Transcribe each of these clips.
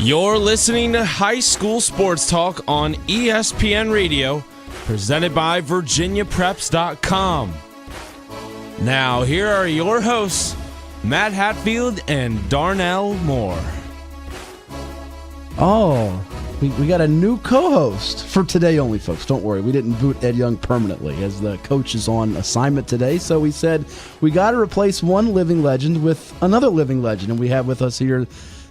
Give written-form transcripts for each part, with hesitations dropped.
You're listening to High School Sports Talk on ESPN Radio, presented by VirginiaPreps.com. Now, here are your hosts, Matt Hatfield and Darnell Moore. Oh, we got a new co-host for today only, folks. Don't worry, we didn't boot Ed Young permanently as the coach is on assignment today. So we said we got to replace one living legend with another living legend. And we have with us here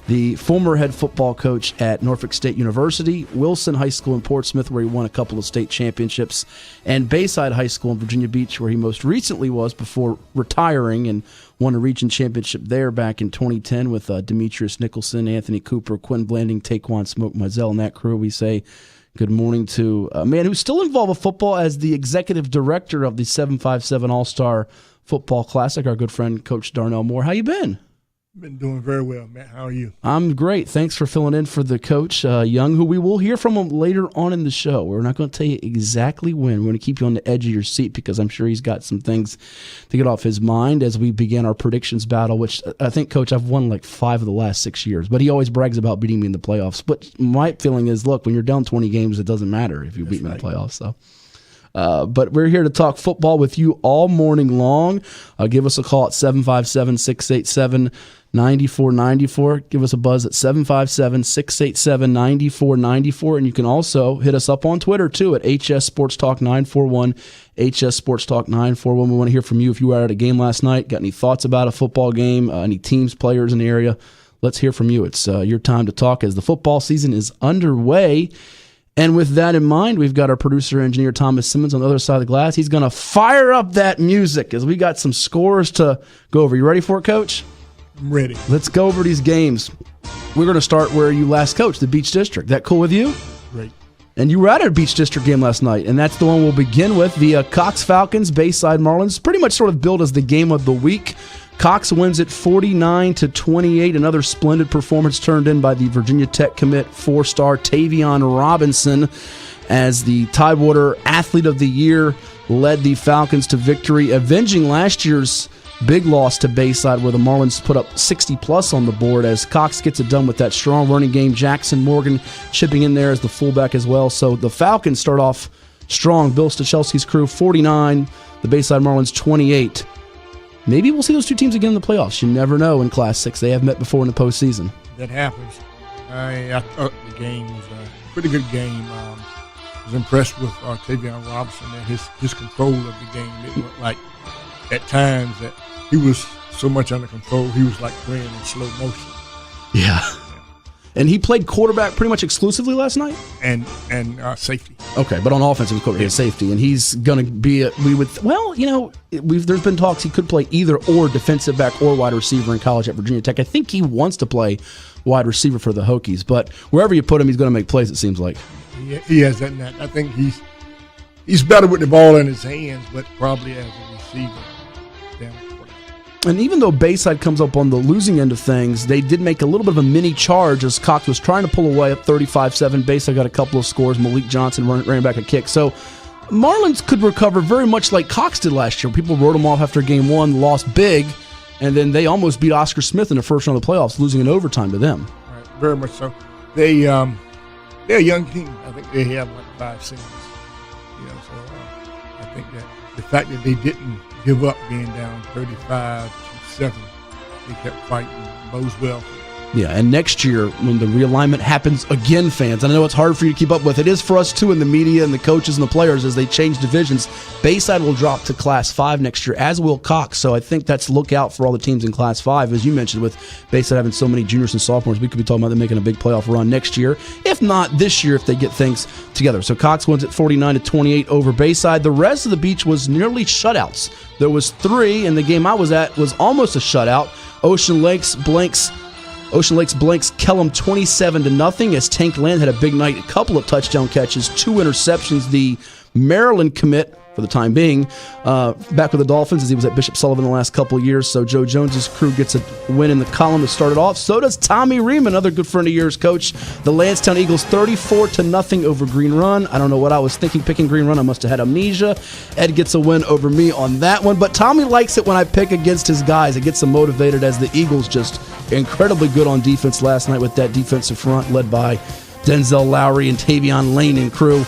the former head football coach at Norfolk State University, Wilson High School in Portsmouth, where he won a couple of state championships, and Bayside High School in Virginia Beach, where he most recently was before retiring and won a region championship there back in 2010 with Demetrius Nicholson, Anthony Cooper, Quinn Blanding, Taquan Smoke Mizell, and that crew. We say good morning to a man who's still involved with football as the executive director of the 757 All-Star Football Classic, our good friend, Coach Darnell Moore. How you been? Been doing very well, Matt. How are you? I'm great. Thanks for filling in for the coach, Young, who we will hear from him later on in the show. We're not going to tell you exactly when. We're going to keep you on the edge of your seat because I'm sure he's got some things to get off his mind as we begin our predictions battle, which I think, Coach, I've won like 5 of the last 6 years, but he always brags about beating me in the playoffs. But my feeling is, look, when you're down 20 games, it doesn't matter if you beat me in the playoffs. So. But we're here to talk football with you all morning long. Give us a call at 757-687-9494. Give us a buzz at 757-687-9494. And you can also hit us up on Twitter, too, at HS Sports Talk 941, HS Sports Talk 941. We want to hear from you if you were at a game last night, got any thoughts about a football game, any teams, players in the area. Let's hear from you. It's your time to talk as the football season is underway. And with that in mind, we've got our producer engineer Thomas Simmons on the other side of the glass. He's going to fire up that music as we got some scores to go over. You ready for it, Coach? I'm ready. Let's go over these games. We're going to start where you last coached, the Beach District. That cool with you? Great. And you were at a Beach District game last night, and that's the one we'll begin with. The Cox Falcons, Bayside Marlins, pretty much sort of billed as the game of the week. Cox wins it 49-28. Another splendid performance turned in by the Virginia Tech commit 4-star Tavion Robinson as the Tidewater Athlete of the Year led the Falcons to victory, avenging last year's big loss to Bayside where the Marlins put up 60-plus on the board as Cox gets it done with that strong running game. Jackson Morgan chipping in there as the fullback as well. So the Falcons start off strong. Bill Stachelski's crew 49, the Bayside Marlins 28. Maybe we'll see those two teams again in the playoffs. You never know in Class 6. They have met before in the postseason. That happens. I thought the game was a pretty good game. I was impressed with Tavion Robinson and his control of the game. It looked like at times that he was so much under control, he was like playing in slow motion. Yeah. And he played quarterback pretty much exclusively last night? And safety. Okay, but on offense, he was quarterback safety, and he's going to be there's been talks he could play either or defensive back or wide receiver in college at Virginia Tech. I think he wants to play wide receiver for the Hokies, but wherever you put him, he's going to make plays, it seems like. He has that net. I think he's better with the ball in his hands, but probably as a receiver. And even though Bayside comes up on the losing end of things, they did make a little bit of a mini charge as Cox was trying to pull away up 35-7. Bayside got a couple of scores. Malik Johnson ran back a kick. So Marlins could recover very much like Cox did last year. People wrote them off after game one, lost big, and then they almost beat Oscar Smith in the first round of the playoffs, losing in overtime to them. Right, very much so. They're a young team. I think they have like 5 seniors. So I think that the fact that they didn't give up being down 35-7. They kept fighting. Bodes well. Yeah, and next year when the realignment happens again, fans, and I know it's hard for you to keep up with. It is for us too in the media and the coaches and the players as they change divisions. Bayside will drop to Class 5 next year, as will Cox. So I think that's look out for all the teams in Class 5. As you mentioned, with Bayside having so many juniors and sophomores, we could be talking about them making a big playoff run next year. If not this year, if they get things together. So Cox wins at 49-28 over Bayside. The rest of the beach was nearly shutouts. There was 3, and the game I was at was almost a shutout. Ocean Lakes blanks Kellum 27-0 as Tank Land had a big night, a couple of touchdown catches, 2 interceptions. The Maryland commit, for the time being, back with the Dolphins as he was at Bishop Sullivan the last couple of years. So Joe Jones's crew gets a win in the column to start it off. So does Tommy Ream, another good friend of yours, Coach. The Lansdowne Eagles 34-0 over Green Run. I don't know what I was thinking picking Green Run. I must have had amnesia. Ed gets a win over me on that one. But Tommy likes it when I pick against his guys. It gets him motivated as the Eagles just incredibly good on defense last night with that defensive front led by Denzel Lowry and Tavion Lane and crew.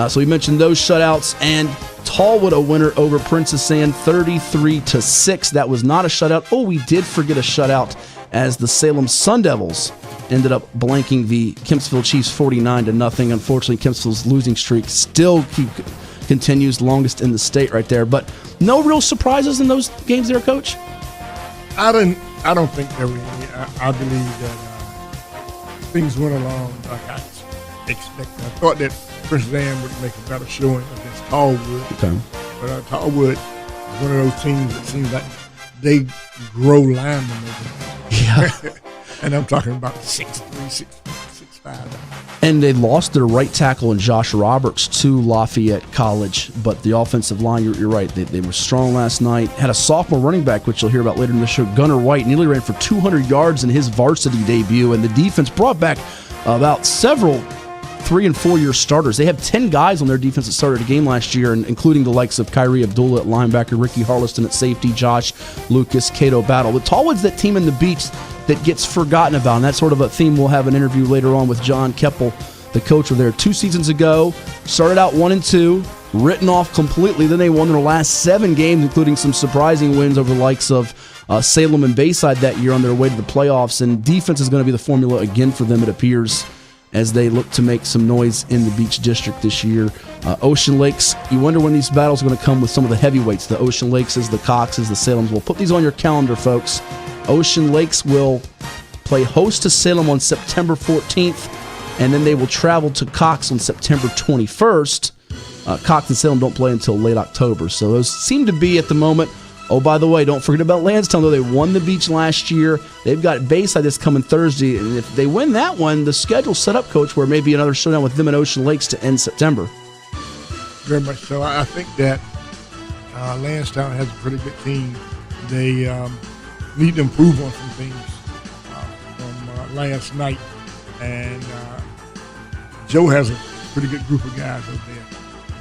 So we mentioned those shutouts, and Tallwood a winner over Princess Anne 33-6. That was not a shutout. Oh, we did forget a shutout as the Salem Sun Devils ended up blanking the Kempsville Chiefs 49-0. Unfortunately, Kempsville's losing streak still continues, longest in the state right there. But no real surprises in those games there, Coach? I don't think there were any. I believe that things went along like I expected. I thought that Princess Anne would make a better showing against Tallwood. Okay. But Tallwood is one of those teams that seems like they grow linemen over there. Yeah. And I'm talking about 6'3", 6'5". And they lost their right tackle in Josh Roberts to Lafayette College. But the offensive line, you're right, they were strong last night. Had a sophomore running back, which you'll hear about later in the show, Gunnar White, nearly ran for 200 yards in his varsity debut. And the defense brought back about several 3- and 4-year starters. They have 10 guys on their defense that started a game last year, including the likes of Kyrie Abdullah at linebacker, Ricky Harleston at safety, Josh Lucas, Cato Battle. But Tallwood's that team in the beach that gets forgotten about, and that's sort of a theme. We'll have an interview later on with John Kepple, the coach over there. 2 seasons ago, started out 1-2, written off completely. Then they won their last 7 games, including some surprising wins over the likes of Salem and Bayside that year on their way to the playoffs. And defense is going to be the formula again for them, it appears, as they look to make some noise in the Beach District this year. Ocean Lakes, you wonder when these battles are going to come with some of the heavyweights, the Ocean Lakeses, the Coxes, the Salems. We'll put these on your calendar, folks. Ocean Lakes will play host to Salem on September 14th, and then they will travel to Cox on September 21st. Cox and Salem don't play until late October, so those seem to be at the moment. Oh, by the way, don't forget about Lansdowne, though. They won the Beach last year. They've got Bayside this coming Thursday, and if they win that one, the schedule's set up, Coach, where maybe another showdown with them and Ocean Lakes to end September. Very much so. I think that Lansdowne has a pretty good team. They need to improve on some things from last night, and Joe has a pretty good group of guys over there.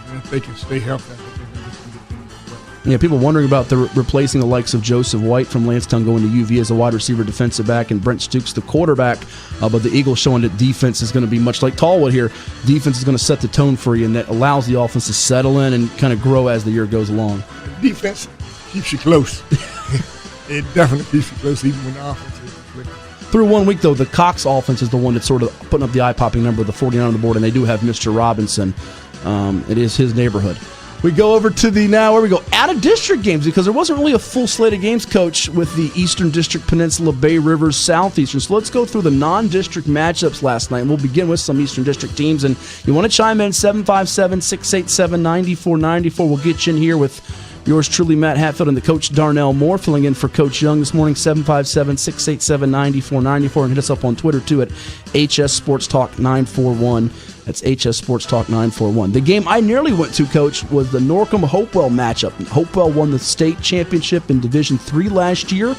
And if they can stay healthy, I think they're going to do some good things as well. Yeah, people wondering about the replacing the likes of Joseph White from Lansdowne going to UV as a wide receiver, defensive back, and Brent Stooks, the quarterback. But the Eagles showing that defense is going to be much like Tallwood here. Defense is going to set the tone for you, and that allows the offense to settle in and kind of grow as the year goes along. Defense keeps you close. It definitely keeps you close, even when the offense is quick. Through 1 week, though, the Cox offense is the one that's sort of putting up the eye-popping number of the 49 on the board, and they do have Mr. Robinson. It is his neighborhood. We go over to the now, where we go, out-of-district games, because there wasn't really a full slate of games, Coach, with the Eastern District, Peninsula, Bay Rivers, Southeastern. So let's go through the non-district matchups last night, and we'll begin with some Eastern District teams. And you want to chime in, 757-687-9494. We'll get you in here with yours truly, Matt Hatfield, and the coach, Darnell Moore, filling in for Coach Young this morning, 757-687-9494. And hit us up on Twitter, too, at HS Sports Talk 941. That's HS Sports Talk 941. The game I nearly went to, Coach, was the Norcom-Hopewell matchup. Hopewell won the state championship in Division III last year.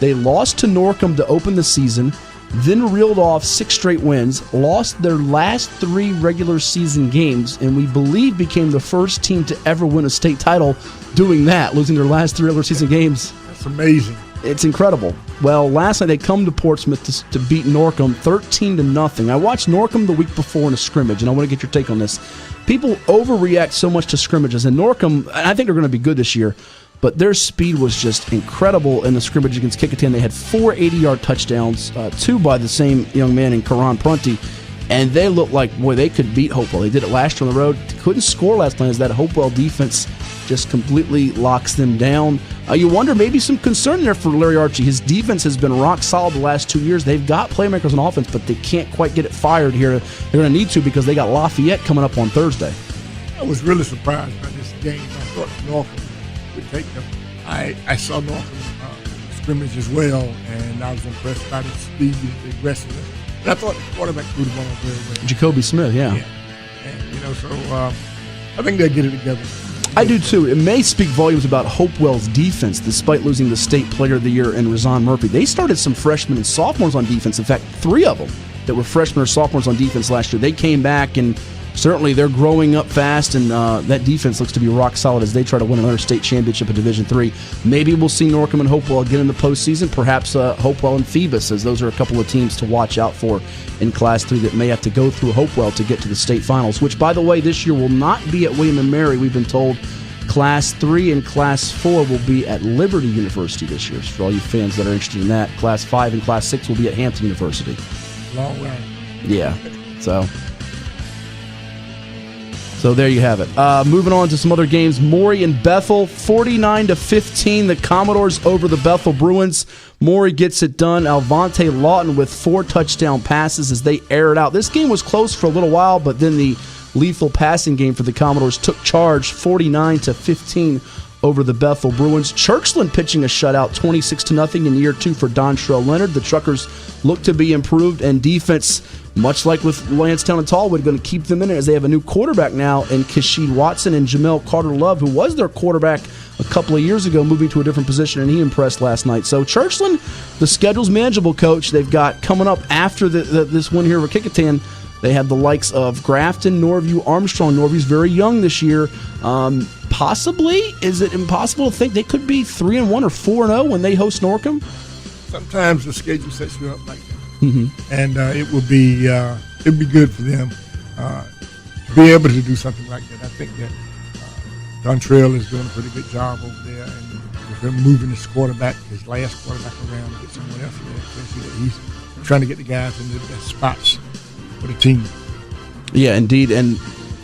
They lost to Norcom to open the season, then reeled off 6 straight wins, lost their last 3 regular season games, and we believe became the first team to ever win a state title doing that, losing their last 3 regular season games. That's amazing. It's incredible. Well, last night they come to Portsmouth to beat Norcom 13-0. I watched Norcom the week before in a scrimmage, and I want to get your take on this. People overreact so much to scrimmages, and Norcom, I think they're going to be good this year, but their speed was just incredible in the scrimmage against Kickingham. They had 4 80-yard touchdowns, 2 by the same young man in Karan Prunty, and they looked like, boy, they could beat Hopewell. They did it last year on the road. Couldn't score last night as that Hopewell defense just completely locks them down. You wonder, maybe some concern there for Larry Archie. His defense has been rock solid the last 2 years. They've got playmakers on offense, but they can't quite get it fired here. They're going to need to because they got Lafayette coming up on Thursday. I was really surprised by this game. I thought Norfolk would take them. I saw Norfolk scrimmage as well, and I was impressed by the speed and the aggressiveness. And I thought the quarterback threw the ball very well. Jacoby Smith, yeah. And, so I think they'll get it together. I do too. It may speak volumes about Hopewell's defense, despite losing the state player of the year in Razan Murphy. They started some freshmen and sophomores on defense. In fact, 3 of them that were freshmen or sophomores on defense last year. They came back and certainly they're growing up fast, and that defense looks to be rock solid as they try to win another state championship in Division III. Maybe we'll see Norcom and Hopewell again in the postseason, perhaps Hopewell and Phoebus, as those are a couple of teams to watch out for in Class 3 that may have to go through Hopewell to get to the state finals, which, by the way, this year will not be at William & Mary. We've been told Class 3 and Class 4 will be at Liberty University this year. So for all you fans that are interested in that, Class 5 and Class 6 will be at Hampton University. Long way. Yeah, so there you have it. Moving on to some other games. Maury and Bethel, 49-15. The Commodores over the Bethel Bruins. Maury gets it done. Alvante Lawton with 4 touchdown passes as they air it out. This game was close for a little while, but then the lethal passing game for the Commodores took charge, 49-15 over the Bethel Bruins. Churchland pitching a shutout, 26-0 in year 2 for Dontrell Leonard. The Truckers look to be improved, and defense, much like with Lansdowne and Tallwood, going to keep them in it as they have a new quarterback now in Kashid Watson and Jamel Carter-Love, who was their quarterback a couple of years ago, moving to a different position, and he impressed last night. So Churchland, the schedule's manageable, Coach. They've got coming up after this win here over Kecoughtan. They have the likes of Grafton, Norview, Armstrong. Norview's very young this year. Possibly, is it impossible to think they could be 3-1 or 4-0 when they host Norcom? Sometimes the schedule sets you up like that, and it would be good for them to be able to do something like that. I think that Dontrell is doing a pretty good job over there, and with him moving his last quarterback around to get someone else in there, he's trying to get the guys in the best spots for the team. Yeah, indeed. And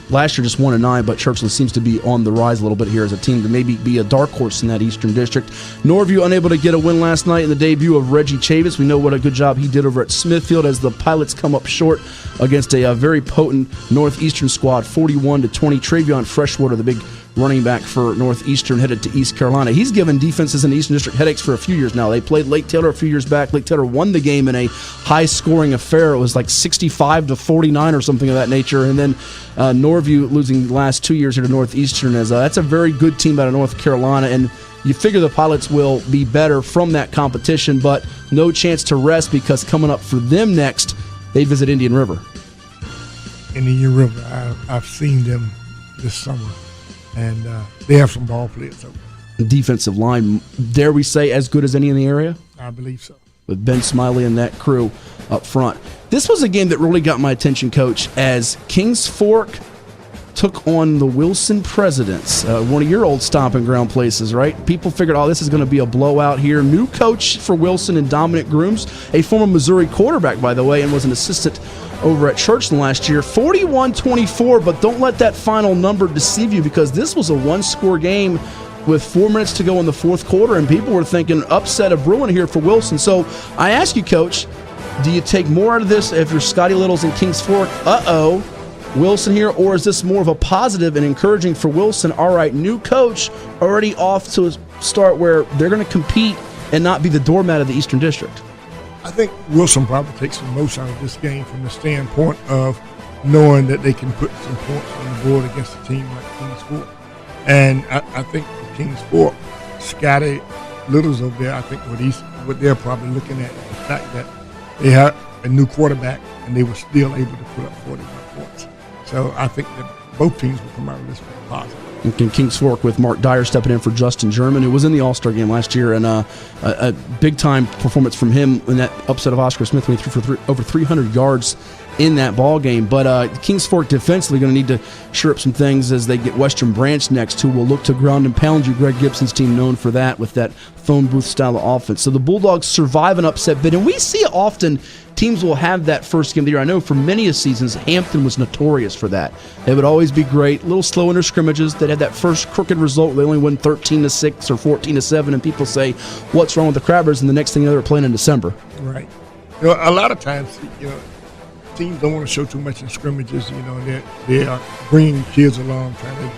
last year just 1-9, but Churchland seems to be on the rise a little bit here as a team to maybe be a dark horse in that Eastern District. Norview unable to get a win last night in the debut of Reggie Chavis. We know what a good job he did over at Smithfield as the Pilots come up short against a very potent Northeastern squad, 41-20. Travion Freshwater, the big running back for Northeastern, headed to East Carolina. He's given defenses in the Eastern District headaches for a few years now. They played Lake Taylor a few years back. Lake Taylor won the game in a high-scoring affair. It was like 65-49 or something of that nature. And then Norview losing the last 2 years here to Northeastern. That's a very good team out of North Carolina. And you figure the Pilots will be better from that competition, but no chance to rest because coming up for them next, they visit Indian River. Indian River, I've seen them this summer. And they have some ball players. Defensive line, dare we say, as good as any in the area? I believe so. With Ben Smiley and that crew up front. This was a game that really got my attention, Coach, as Kings Fork took on the Wilson Presidents, one of your old stomping ground places, right? People figured, this is going to be a blowout here. New coach for Wilson and Dominic Grooms, a former Missouri quarterback, by the way, and was an assistant over at Churchland last year. 41-24, but don't let that final number deceive you because this was a one-score game with 4 minutes to go in the fourth quarter, and people were thinking upset of brewing here for Wilson. So I ask you, Coach, do you take more out of this if you're Scotty Littles in Kings Fork? Wilson here, or is this more of a positive and encouraging for Wilson? All right, new coach already off to a start where they're going to compete and not be the doormat of the Eastern District. I think Wilson probably takes the most out of this game from the standpoint of knowing that they can put some points on the board against a team like Kings Fork. And I think for Kings Fork, Scotty Littles over there, I think what they're probably looking at is the fact that they have a new quarterback and they were still able to put up 41 points. So I think that both teams will come out of this with a positive. And Kings Fork with Mark Dyer stepping in for Justin German, who was in the All-Star game last year, and a big-time performance from him in that upset of Oscar Smith when he threw for over 300 yards in that ball game. But Kings Fork defensively going to need to shore up some things as they get Western Branch next, who will look to ground and pound you. Greg Gibson's team known for that with that phone booth style of offense. So the Bulldogs survive an upset bid, and we see it often. Teams will have that first game of the year. I know for many seasons, Hampton was notorious for that. They would always be great, a little slow in their scrimmages. They'd have that first crooked result where they only win 13-6 or 14-7, and people say, what's wrong with the Crabbers? And the next thing they're playing in December. Right. A lot of times, teams don't want to show too much in scrimmages. They are bringing kids along, trying to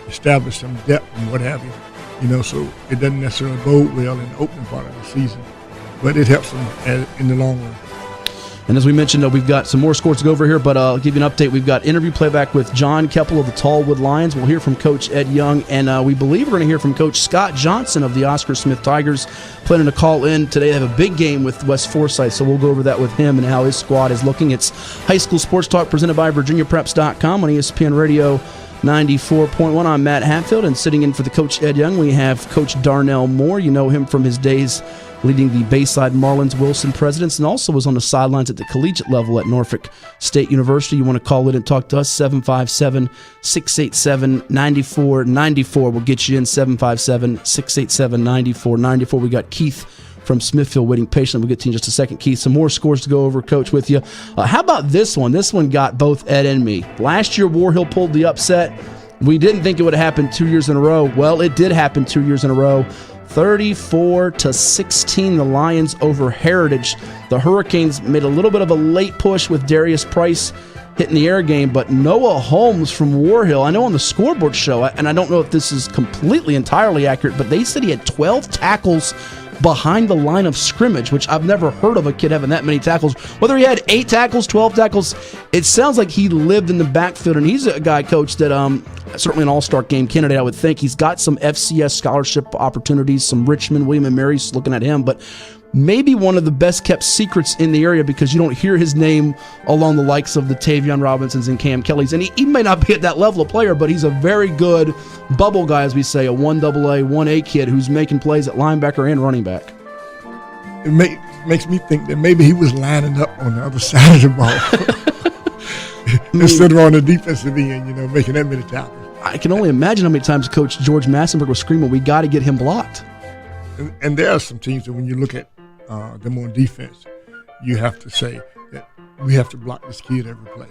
establish some depth and what have you. So it doesn't necessarily bode well in the opening part of the season, but it helps them in the long run. And as we mentioned, we've got some more scores to go over here, but I'll give you an update. We've got interview playback with John Kepple of the Tallwood Lions. We'll hear from Coach Ed Young, and we believe we're going to hear from Coach Scott Johnson of the Oscar Smith Tigers, planning to call in today. They have a big game with West Forsyth, so we'll go over that with him and how his squad is looking. It's High School Sports Talk presented by VirginiaPreps.com on ESPN Radio 94.1. I'm Matt Hatfield, and sitting in for the Coach Ed Young, we have Coach Darnell Moore. You know him from his days leading the Bayside Marlins Wilson Presidents, and also was on the sidelines at the collegiate level at Norfolk State University. You want to call in and talk to us, 757-687-9494. We'll get you in, 757-687-9494. We got Keith from Smithfield waiting patiently. We'll get to you in just a second, Keith. Some more scores to go over, Coach, with you. How about this one? This one got both Ed and me. Last year, War Hill pulled the upset. We didn't think it would happen 2 years in a row. Well, it did happen 2 years in a row. 34-16, the Lions over Heritage. The Hurricanes made a little bit of a late push with Darius Price hitting the air game, but Noah Holmes from War Hill, I know on the scoreboard show, and I don't know if this is completely entirely accurate, but they said he had 12 tackles behind the line of scrimmage, which I've never heard of a kid having that many tackles. Whether he had 8 tackles, 12 tackles, it sounds like he lived in the backfield, and he's a guy, Coach, that certainly an all-star game candidate, I would think. He's got some FCS scholarship opportunities, some Richmond, William & Mary's looking at him, but maybe one of the best-kept secrets in the area because you don't hear his name along the likes of the Tavion Robinsons and Cam Kellys. And he may not be at that level of player, but he's a very good bubble guy, as we say, a 1AA, 1A kid who's making plays at linebacker and running back. It makes me think that maybe he was lining up on the other side of the ball instead of on the defensive end, making that many tackles. I can only imagine how many times Coach George Massenberg was screaming, we got to get him blocked. And there are some teams that when you look at them on defense, you have to say that we have to block this kid every play.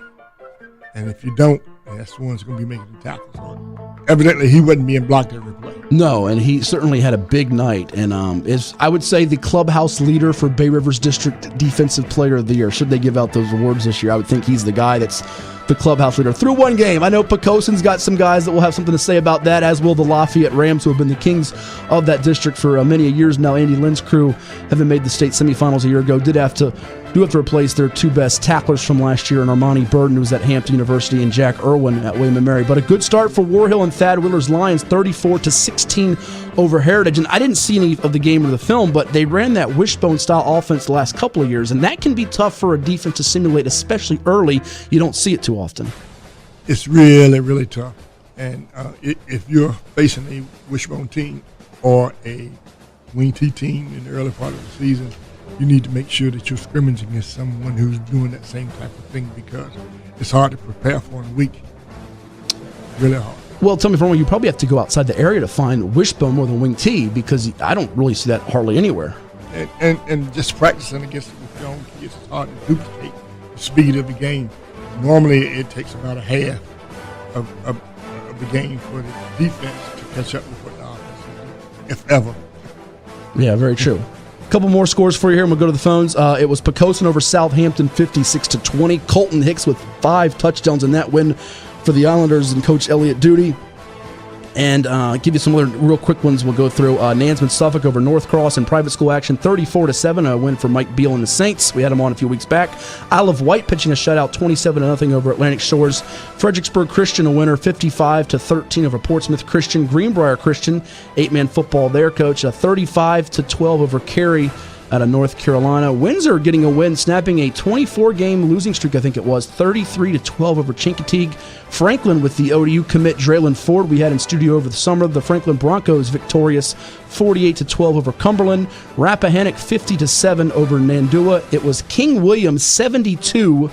And if you don't, that's the one that's going to be making the tackles. So evidently, he wasn't being blocked every play. No, and he certainly had a big night. And is, I would say, the clubhouse leader for Bay Rivers District Defensive Player of the Year. Should they give out those awards this year, I would think he's the guy that's the clubhouse leader through one game. I know Picoson's got some guys that will have something to say about that, as will the Lafayette Rams, who have been the kings of that district for many years now. Andy Lynn's crew, having made the state semifinals a year ago, do have to replace their 2 best tacklers from last year, and Armani Burden, who was at Hampton University, and Jack Irwin at William & Mary. But a good start for War Hill and Thad Wheeler's Lions, 34-16 over Heritage. And I didn't see any of the game or the film, but they ran that wishbone-style offense the last couple of years, and that can be tough for a defense to simulate, especially early. You don't see it too often. It's really, really tough. And if you're facing a wishbone team or a wing T team in the early part of the season, you need to make sure that you're scrimmaging against someone who's doing that same type of thing because it's hard to prepare for in a week. Really hard. Well, tell me if I'm wrong, you probably have to go outside the area to find wishbone more than wing T because I don't really see that hardly anywhere. And just practicing against the young kids, it's hard to duplicate the speed of the game. Normally, it takes about a half of the game for the defense to catch up with what the offense is doing, if ever. Yeah, very true. A couple more scores for you here, and we'll go to the phones. It was Picoson over Southampton, 56-20. Colton Hicks with 5 touchdowns in that win for the Islanders and Coach Elliott Duty. And give you some other real quick ones we'll go through. Nansman Suffolk over North Cross in private school action, 34-7, a win for Mike Beal and the Saints. We had him on a few weeks back. Isle of Wight pitching a shutout, 27-0 over Atlantic Shores. Fredericksburg Christian a winner, 55-13 over Portsmouth Christian. Greenbrier Christian, 8-man football there, Coach, a 35-12 over Cary out of North Carolina. Windsor getting a win, snapping a 24-game losing streak, I think it was, 33-12 over Chincoteague. Franklin with the ODU commit Draylen Ford we had in studio over the summer. The Franklin Broncos victorious 48-12 over Cumberland. Rappahannock 50-7 over Nandua. It was King William 72,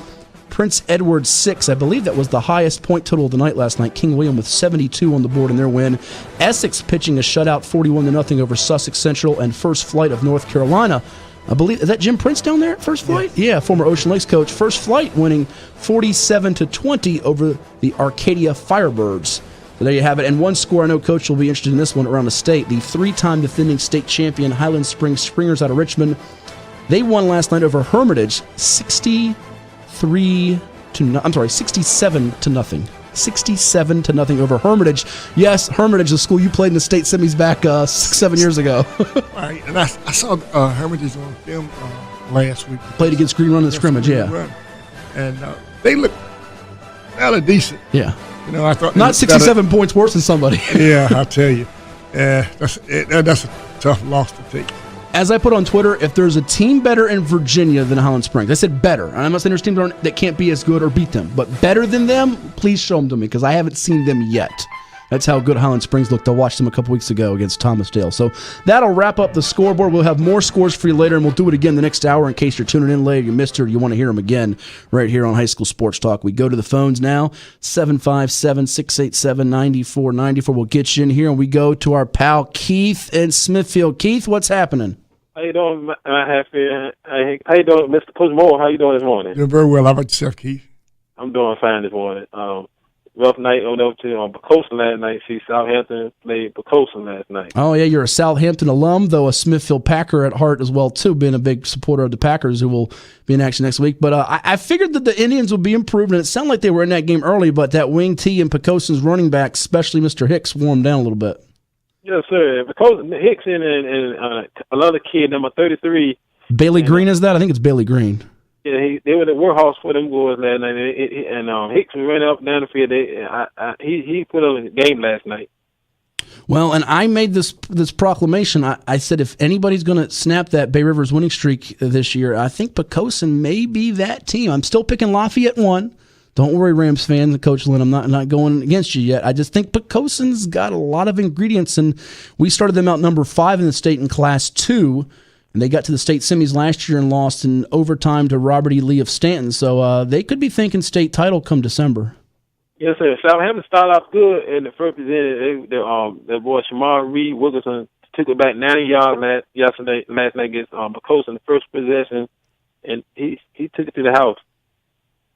Prince Edward 6. I believe that was the highest point total of the night last night. King William with 72 on the board in their win. Essex pitching a shutout 41-0 over Sussex Central. And First Flight of North Carolina, I believe, is that Jim Prince down there at First Flight? Yes. Yeah, former Ocean Lakes coach. First Flight winning 47-20 over the Arcadia Firebirds. So there you have it. And one score, I know Coach will be interested in this one around the state. The 3-time defending state champion Highland Springs Springers out of Richmond. They won last night over Hermitage 67-0. 67-0 over Hermitage. Yes, Hermitage, the school you played in the state semis back 6-7 years ago. Right, and I saw Hermitage on film last week. Played against Green Run in the scrimmage, yeah. And they look rather decent. Yeah. You know, I thought not 67 points worse than somebody. Yeah, I'll tell you. That's a tough loss to take. As I put on Twitter, if there's a team better in Virginia than Highland Springs, I said better. And I'm not saying there's a team that can't be as good or beat them, but better than them, please show them to me because I haven't seen them yet. That's how good Highland Springs looked. I watched them a couple weeks ago against Thomasdale. So that'll wrap up the scoreboard. We'll have more scores for you later, and we'll do it again the next hour in case you're tuning in late, you missed it, or you want to hear them again right here on High School Sports Talk. We go to the phones now, 757-687-9494. We'll get you in here, and we go to our pal Keith in Smithfield. Keith, what's happening? How you doing, Hatfield? How you doing, Mr. Coach Moore? How you doing this morning? Doing very well. How about yourself, Keith? I'm doing fine this morning. Rough night over to Pocosin last night. See, Southampton played Pocosin last night. Oh, yeah, you're a Southampton alum, though a Smithfield Packer at heart as well, too, being a big supporter of the Packers who will be in action next week. But I figured that the Indians would be improved, and it sounded like they were in that game early, but that wing T and Pocosin's running back, especially Mr. Hicks, warmed down a little bit. Yes, sir. Pocosin, Hicks and another kid, number 33. Bailey Green is that? I think it's Bailey Green. Yeah, they were the workhorse for them boys last night, and Hicks ran up and down the field. He put on a game last night. Well, and I made this proclamation. I said if anybody's going to snap that Bay Rivers winning streak this year, I think Pocosin may be that team. I'm still picking Lafayette 1. Don't worry, Rams fans, Coach Lynn. I'm not going against you yet. I just think Pocosin's got a lot of ingredients, and we started them out number 5 in the state in Class 2. And they got to the state semis last year and lost in overtime to Robert E. Lee of Stanton. So they could be thinking state title come December. Yes, sir. Southampton started off good in the first position. The boy Shamar Reed Wilkerson took it back 90 yards last night against Pocosin, the first possession, and he took it to the house.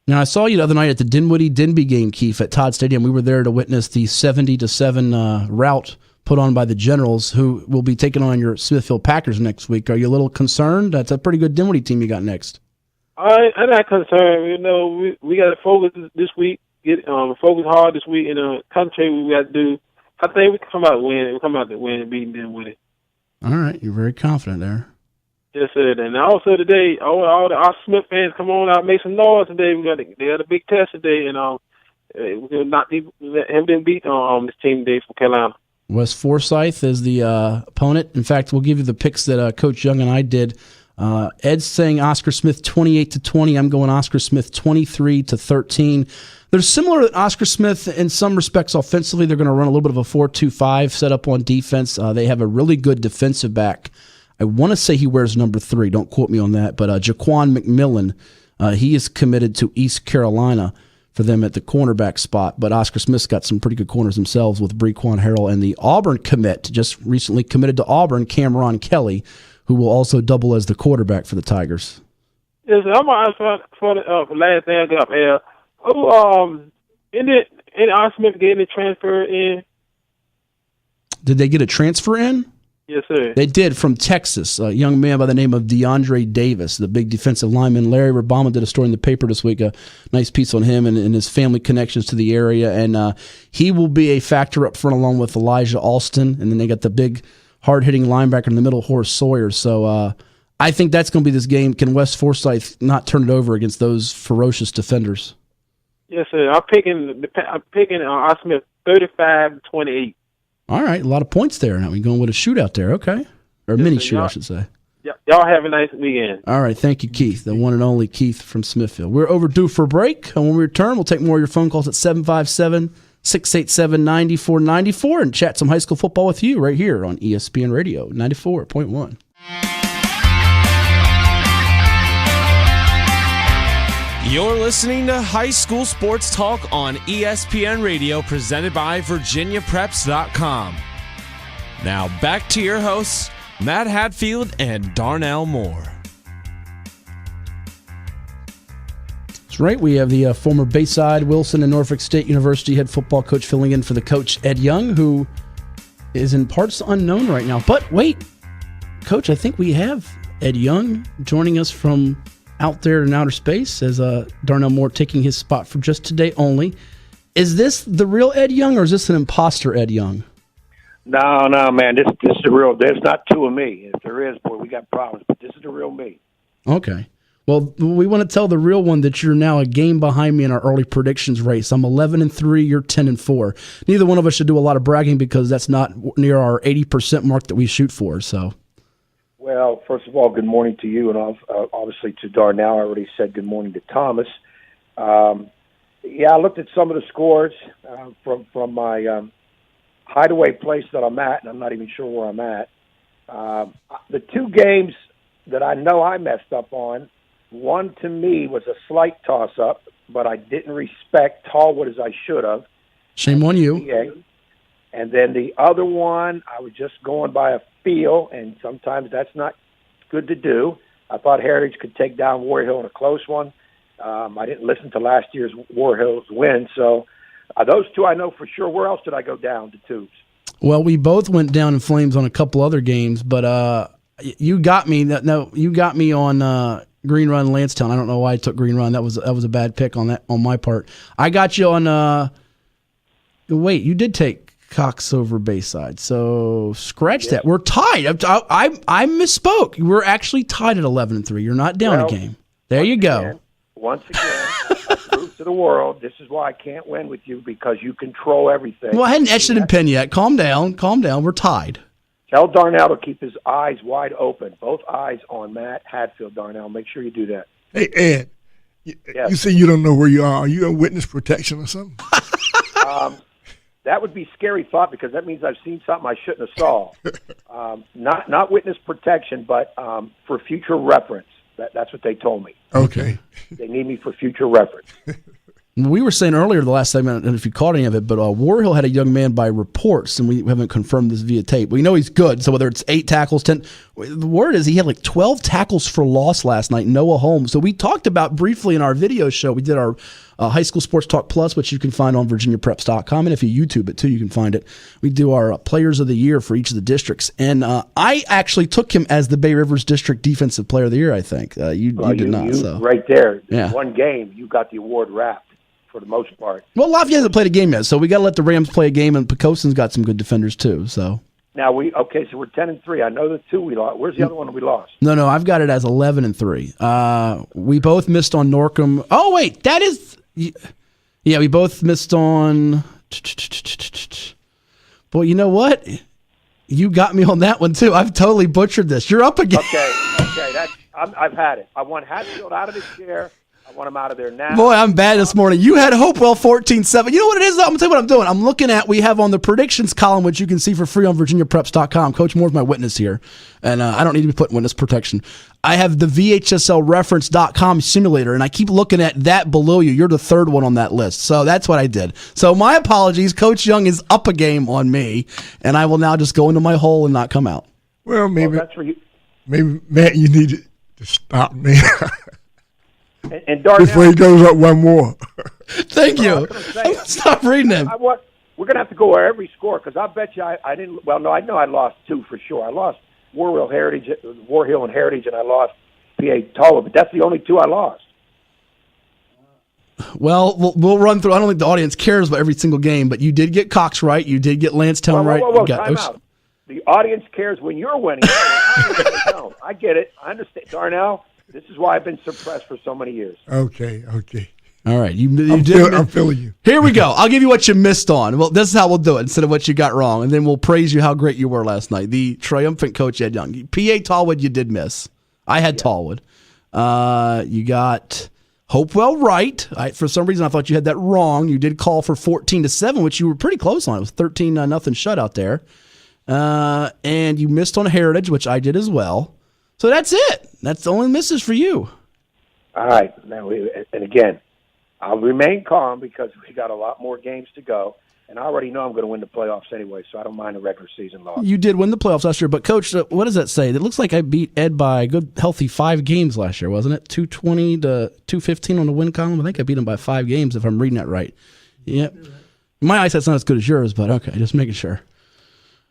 Now, I saw you the other night at the Dinwiddie-Denby game, Keith, at Todd Stadium. We were there to witness the 70-7 rout put on by the Generals, who will be taking on your Smithfield Packers next week. Are you a little concerned? That's a pretty good Dinwiddie team you got next. I'm not concerned. You know, we got to focus this week. Focus hard this week and concentrate what we got to do. I think we can come out to win. We come out to win and beat Dinwiddie. All right, you're very confident there. Yes, sir. And also today, all the our Smith fans, come on out, make some noise today. They got a big test today, and we're gonna not have them beat this team today from Carolina. West Forsyth is the opponent. In fact, we'll give you the picks that Coach Young and I did. Ed's saying Oscar Smith 28-20. I'm going Oscar Smith 23-13. They're similar to Oscar Smith in some respects offensively. They're going to run a little bit of a 4-2-5 setup on defense. They have a really good defensive back. I want to say he wears number 3. Don't quote me on that. But Jaquan McMillan, he is committed to East Carolina for them at the cornerback spot. But Oscar Smith's got some pretty good corners themselves with Brequan Harrell, and the Auburn commit just recently committed to Auburn, Cameron Kelly, who will also double as the quarterback for the Tigers. Yes, I'm going to ask for the last thing I got up here. Any Oscar Smith getting a transfer in? Did they get a transfer in? Yes, sir. They did, from Texas. A young man by the name of DeAndre Davis, the big defensive lineman. Larry Rabama did a story in the paper this week, a nice piece on him and his family connections to the area. And he will be a factor up front along with Elijah Alston. And then they got the big, hard-hitting linebacker in the middle, Horace Sawyer. So I think that's going to be this game. Can West Forsyth not turn it over against those ferocious defenders? Yes, sir. I'm picking Oscar Smith 35-28. All right, a lot of points there. Now we're going with a shootout there, okay? Or a mini shootout, I should say. Y'all have a nice weekend. All right, thank you, Keith, the one and only Keith from Smithfield. We're overdue for a break, and when we return, we'll take more of your phone calls at 757-687-9494 and chat some high school football with you right here on ESPN Radio 94.1. You're listening to High School Sports Talk on ESPN Radio, presented by VirginiaPreps.com. Now back to your hosts, Matt Hatfield and Darnell Moore. That's right. We have the former Bayside, Wilson, and Norfolk State University head football coach filling in for the coach, Ed Young, who is in parts unknown right now. But wait, Coach, I think we have Ed Young joining us from out there in outer space as Darnell Moore taking his spot for just today only. Is this the real Ed Young, or is this an imposter Ed Young? No, man. This is the real. There's not two of me. If there is, boy, we got problems. But this is the real me. Okay. Well, we want to tell the real one that you're now a game behind me in our early predictions race. I'm 11-3. You're 10-4. Neither one of us should do a lot of bragging because that's not near our 80% mark that we shoot for. So. Well, first of all, good morning to you, and obviously to Darnell. I already said good morning to Thomas. I looked at some of the scores from my hideaway place that I'm at, and I'm not even sure where I'm at. The two games that I know I messed up on, one to me was a slight toss-up, but I didn't respect Tallwood as I should have. Shame on you. And then the other one, I was just going by a feel, and sometimes that's not good to do. I thought Heritage could take down War Hill in a close one. I didn't listen to last year's War Hill's win, so those two I know for sure. Where else did I go down to tubes? Well, we both went down in flames on a couple other games, but you got me. You got me on Green Run, Lancetown. I don't know why I took Green Run. That was a bad pick on my part. I got you on. Wait, you did take Cox over Bayside, so scratch that. We're tied. I misspoke. We're actually tied at 11-3. You're not down a game. There you go. Once again, prove to the world, this is why I can't win with you, because you control everything. Well, I hadn't etched it in pen yet. Calm down. We're tied. Tell Darnell to keep his eyes wide open, both eyes on Matt Hatfield, Darnell. Make sure you do that. Hey, Ed, yes. You say you don't know where you are. Are you in witness protection or something? That would be scary thought, because that means I've seen something I shouldn't have saw. Not witness protection, but for future reference. That's what they told me. Okay. They need me for future reference. We were saying earlier the last segment, and if you caught any of it, but War Hill had a young man by reports, and we haven't confirmed this via tape. We know he's good, so whether it's 8 tackles, 10, the word is he had like 12 tackles for loss last night, Noah Holmes. So we talked about briefly in our video show, we did our High School Sports Talk Plus, which you can find on VirginiaPreps.com, and if you YouTube it too, you can find it. We do our Players of the Year for each of the districts, and I actually took him as the Bay Rivers District Defensive Player of the Year, I think. You did not. So. Right there, yeah. One game, you got the award wrapped. For the most part. Well, Lafayette hasn't played a game yet, so we got to let the Rams play a game, and Pecoson's got some good defenders too. So now so we're 10-3. I know the two we lost. Where's the other one we lost? No, I've got it as 11-3. We both missed on Norcom. Oh wait, that is, yeah, we both missed on. Boy, you know what? You got me on that one too. I've totally butchered this. You're up again. Okay. I've had it. I want Hatfield out of the chair. I want him out of there now. Boy, I'm bad this morning. You had Hopewell 14-7. You know what it is, though? I'm going to tell you what I'm doing. I'm looking at, we have on the predictions column, which you can see for free on VirginiaPreps.com. Coach Moore's my witness here, and I don't need to be put in witness protection. I have the VHSLreference.com simulator, and I keep looking at that below you. You're the third one on that list, so that's what I did. So my apologies. Coach Young is up a game on me, and I will now just go into my hole and not come out. Well, maybe that's where maybe, Matt, you need to stop me. And Darnell, before he goes up one more. Thank you. Stop reading him. We're going to have to go over every score, because I bet you I didn't. Well, no, I know I lost 2 for sure. I lost War Hill and Heritage, and I lost PA Tallwood, but that's the only 2 I lost. Well, we'll run through. I don't think the audience cares about every single game, but you did get Cox right. You did get Lancetown right. Time out. The audience cares when you're winning. I get it. I understand. Darnell, this is why I've been suppressed for so many years. Okay. All right. I'm feeling you. Here we go. I'll give you what you missed on. Well, this is how we'll do it instead of what you got wrong, and then we'll praise you how great you were last night. The triumphant Coach Ed Young. PA Tallwood you did miss. I had Tallwood. You got Hopewell right. For some reason, I thought you had that wrong. You did call for 14-7, which you were pretty close on. It was 13-0 shutout there. And you missed on Heritage, which I did as well. So that's it. That's the only misses for you. All right. Now, and again, I'll remain calm because we got a lot more games to go. And I already know I'm going to win the playoffs anyway, so I don't mind the regular season loss. You did win the playoffs last year, but Coach, what does that say? It looks like I beat Ed by a good, healthy 5 games last year, wasn't it? 220 to 215 on the win column. I think I beat him by 5 games, if I'm reading that right. Yep. My eyesight's not as good as yours, but okay, just making sure.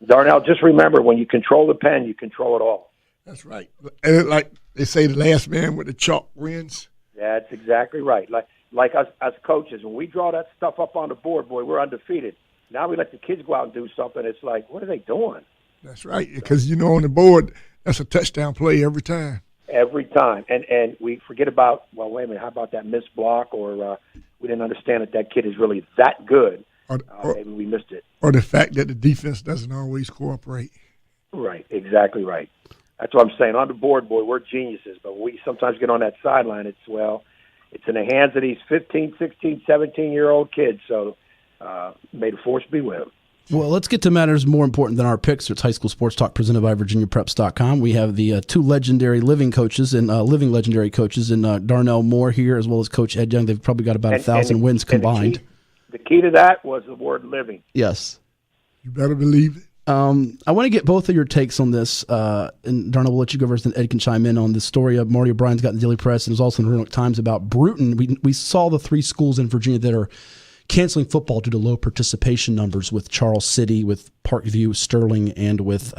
Darnell, just remember, when you control the pen, you control it all. That's right. And like they say, the last man with the chalk wins. That's exactly right. Like like us as coaches, when we draw that stuff up on the board, boy, we're undefeated. Now we let the kids go out and do something. It's like, what are they doing? That's right, because, on the board, that's a touchdown play every time. Every time. And we forget about, well, wait a minute, how about that missed block? Or we didn't understand that kid is really that good. Or maybe we missed it. Or the fact that the defense doesn't always cooperate. Right, exactly right. That's what I'm saying. On the board, boy, we're geniuses. But we sometimes get on that sideline. It's in the hands of these 15, 16, 17-year-old kids. So may the force be with them. Well, let's get to matters more important than our picks. It's High School Sports Talk presented by VirginiaPreps.com. We have the two legendary living coaches and living legendary coaches in Darnell Moore here, as well as Coach Ed Young. They've probably got about 1,000 wins combined. The key to that was the word living. Yes. You better believe it. I want to get both of your takes on this, and Darnell, we'll let you go first, and Ed can chime in on the story of Marty O'Brien's got in the Daily Press, and it was also in the New York Times about Bruton. We saw the three schools in Virginia that are canceling football due to low participation numbers, with Charles City, with Parkview, Sterling, and with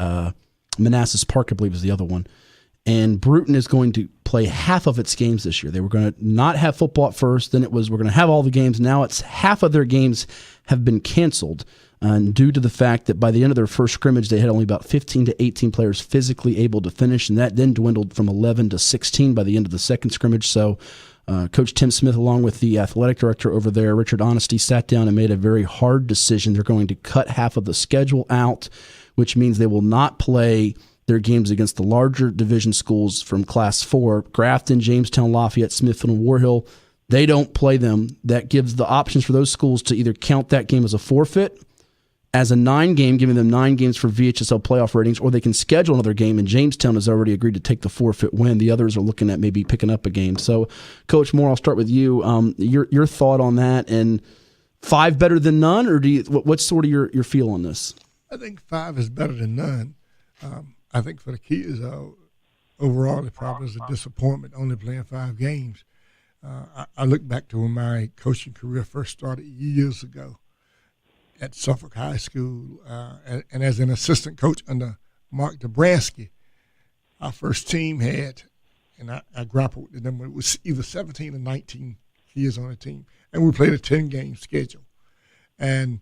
Manassas Park, I believe is the other one. And Bruton is going to play half of its games this year. They were going to not have football at first, then it was we're going to have all the games. Now it's half of their games have been canceled, and due to the fact that by the end of their first scrimmage, they had only about 15 to 18 players physically able to finish, and that then dwindled from 11 to 16 by the end of the second scrimmage. So Coach Tim Smith, along with the athletic director over there, Richard Honesty, sat down and made a very hard decision. They're going to cut half of the schedule out, which means they will not play their games against the larger division schools from Class 4, Grafton, Jamestown, Lafayette, Smithfield, and War Hill. They don't play them. That gives the options for those schools to either count that game as a forfeit, as a 9-game, giving them 9 games for VHSL playoff ratings, or they can schedule another game, and Jamestown has already agreed to take the forfeit win. The others are looking at maybe picking up a game. So, Coach Moore, I'll start with you. Your thought on that, and 5 better than none, or what's sort of your feel on this? I think 5 is better than none. I think for the kids, overall, it probably is a disappointment only playing 5 games. I look back to when my coaching career first started years ago at Suffolk High School, and as an assistant coach under Mark Dabransky, our first team had, and I grappled with the number, it was either 17 or 19 kids on the team, and we played a 10-game schedule. And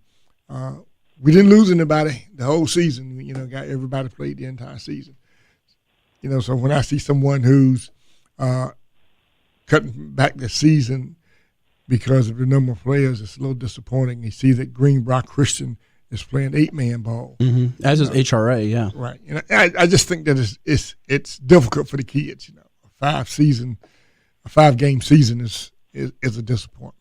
we didn't lose anybody the whole season. Got everybody played the entire season. So when I see someone who's cutting back the season because of the number of players, it's a little disappointing. You see that Greenbrook Christian is playing 8-man ball. Mm-hmm. As is HRA, yeah. Right. I just think that it's difficult for the kids. A 5-game season is a disappointment.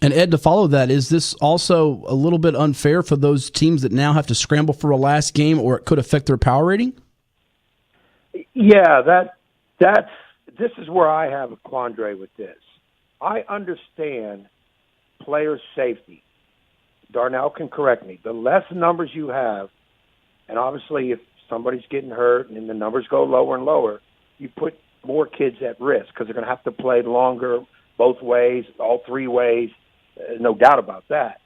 And Ed, to follow that, is this also a little bit unfair for those teams that now have to scramble for a last game, or it could affect their power rating? Yeah, this is where I have a quandary with this. I understand player safety. Darnell can correct me. The less numbers you have, and obviously if somebody's getting hurt and the numbers go lower and lower, you put more kids at risk because they're going to have to play longer both ways, all 3 ways. No doubt about that.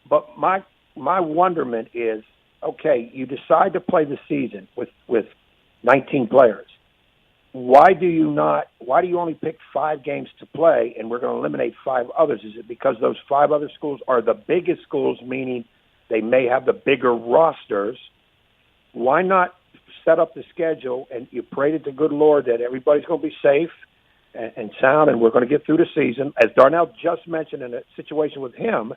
But my wonderment is, okay, you decide to play the season with 19 players. Why do you only pick 5 games to play, and we're going to eliminate 5 others? Is it because those 5 other schools are the biggest schools, meaning they may have the bigger rosters? Why not set up the schedule and you pray to the good Lord that everybody's going to be safe and sound, and we're going to get through the season? As Darnell just mentioned, in a situation with him,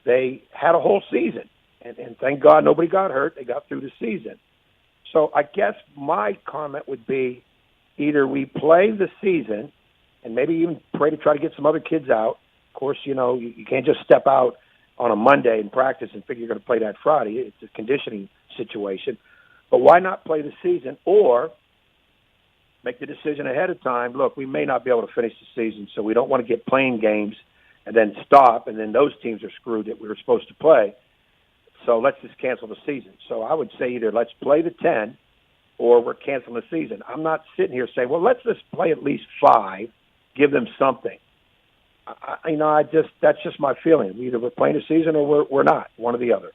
they had a whole season, and thank God nobody got hurt. They got through the season. So I guess my comment would be, either we play the season and maybe even pray to try to get some other kids out. Of course, you can't just step out on a Monday and practice and figure you're going to play that Friday. It's a conditioning situation. But why not play the season, or make the decision ahead of time? Look, we may not be able to finish the season, so we don't want to get playing games and then stop, and then those teams are screwed that we were supposed to play. So let's just cancel the season. So I would say either let's play the 10 or we're canceling the season. I'm not sitting here saying, well, let's just play at least 5, give them something. That's just my feeling. Either we're playing the season or we're not, one or the other.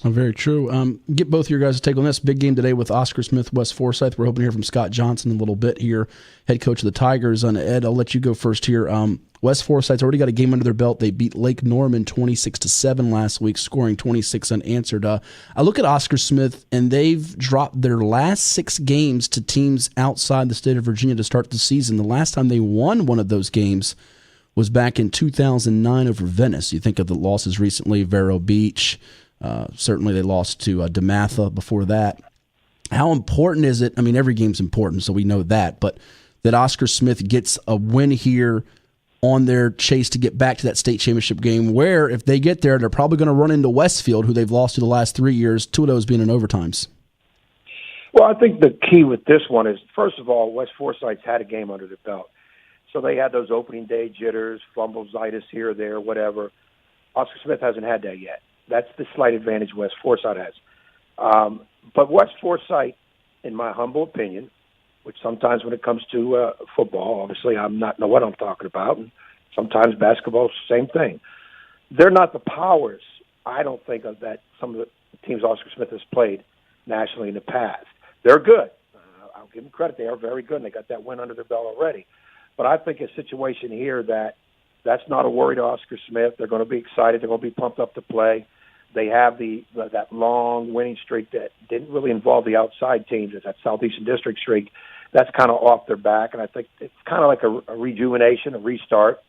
Oh, very true. Get both of your guys to take on this big game today with Oscar Smith, West Forsyth. We're hoping to hear from Scott Johnson in a little bit here, head coach of the Tigers. Ed, I'll let you go first here. West Forsyth's already got a game under their belt. They beat Lake Norman 26-7 last week, scoring 26 unanswered. I look at Oscar Smith, and they've dropped their last 6 games to teams outside the state of Virginia to start the season. The last time they won one of those games was back in 2009 over Venice. You think of the losses recently, Vero Beach. Certainly they lost to DeMatha before that. How important is it? I mean, every game's important, so we know that. But that Oscar Smith gets a win here on their chase to get back to that state championship game where, if they get there, they're probably going to run into Westfield, who they've lost to the last 3 years, 2 of those being in overtimes. Well, I think the key with this one is, first of all, West Forsyth's had a game under their belt. So they had those opening day jitters, fumble-zitis here or there, whatever. Oscar Smith hasn't had that yet. That's the slight advantage West Forsyth has. But West Forsyth, in my humble opinion, which sometimes when it comes to football, obviously I'm not know what I'm talking about, and sometimes basketball, same thing. They're not the powers, I don't think, of that some of the teams Oscar Smith has played nationally in the past. They're good. I'll give them credit. They are very good, and they got that win under their belt already. But I think a situation here that's not a worry to Oscar Smith. They're going to be excited. They're going to be pumped up to play. They have that long winning streak that didn't really involve the outside teams. It's that Southeastern District streak. That's kind of off their back, and I think it's kind of like a rejuvenation, a restart.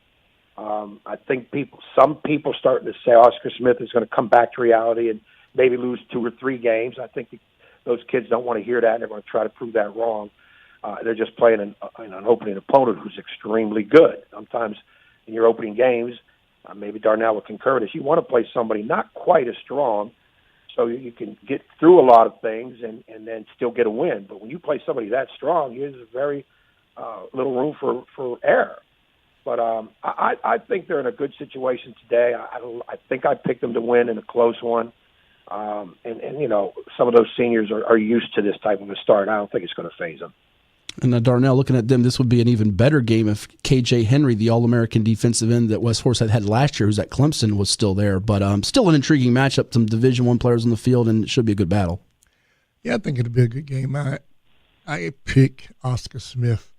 I think some people starting to say Oscar Smith is going to come back to reality and maybe lose 2 or 3 games. I think those kids don't want to hear that, and they're going to try to prove that wrong. They're just playing an opening opponent who's extremely good. Sometimes in your opening games, maybe Darnell will concur with this, you want to play somebody not quite as strong so you can get through a lot of things and then still get a win. But when you play somebody that strong, there's very little room for error. But I think they're in a good situation today. I think I picked them to win in a close one. And you know, some of those seniors are used to this type of a start. I don't think it's going to faze them. And Darnell, looking at them, this would be an even better game if K.J. Henry, the All-American defensive end that West Forsyth had last year, who's at Clemson, was still there. But still an intriguing matchup, some Division I players on the field, and it should be a good battle. Yeah, I think it'll be a good game. I pick Oscar Smith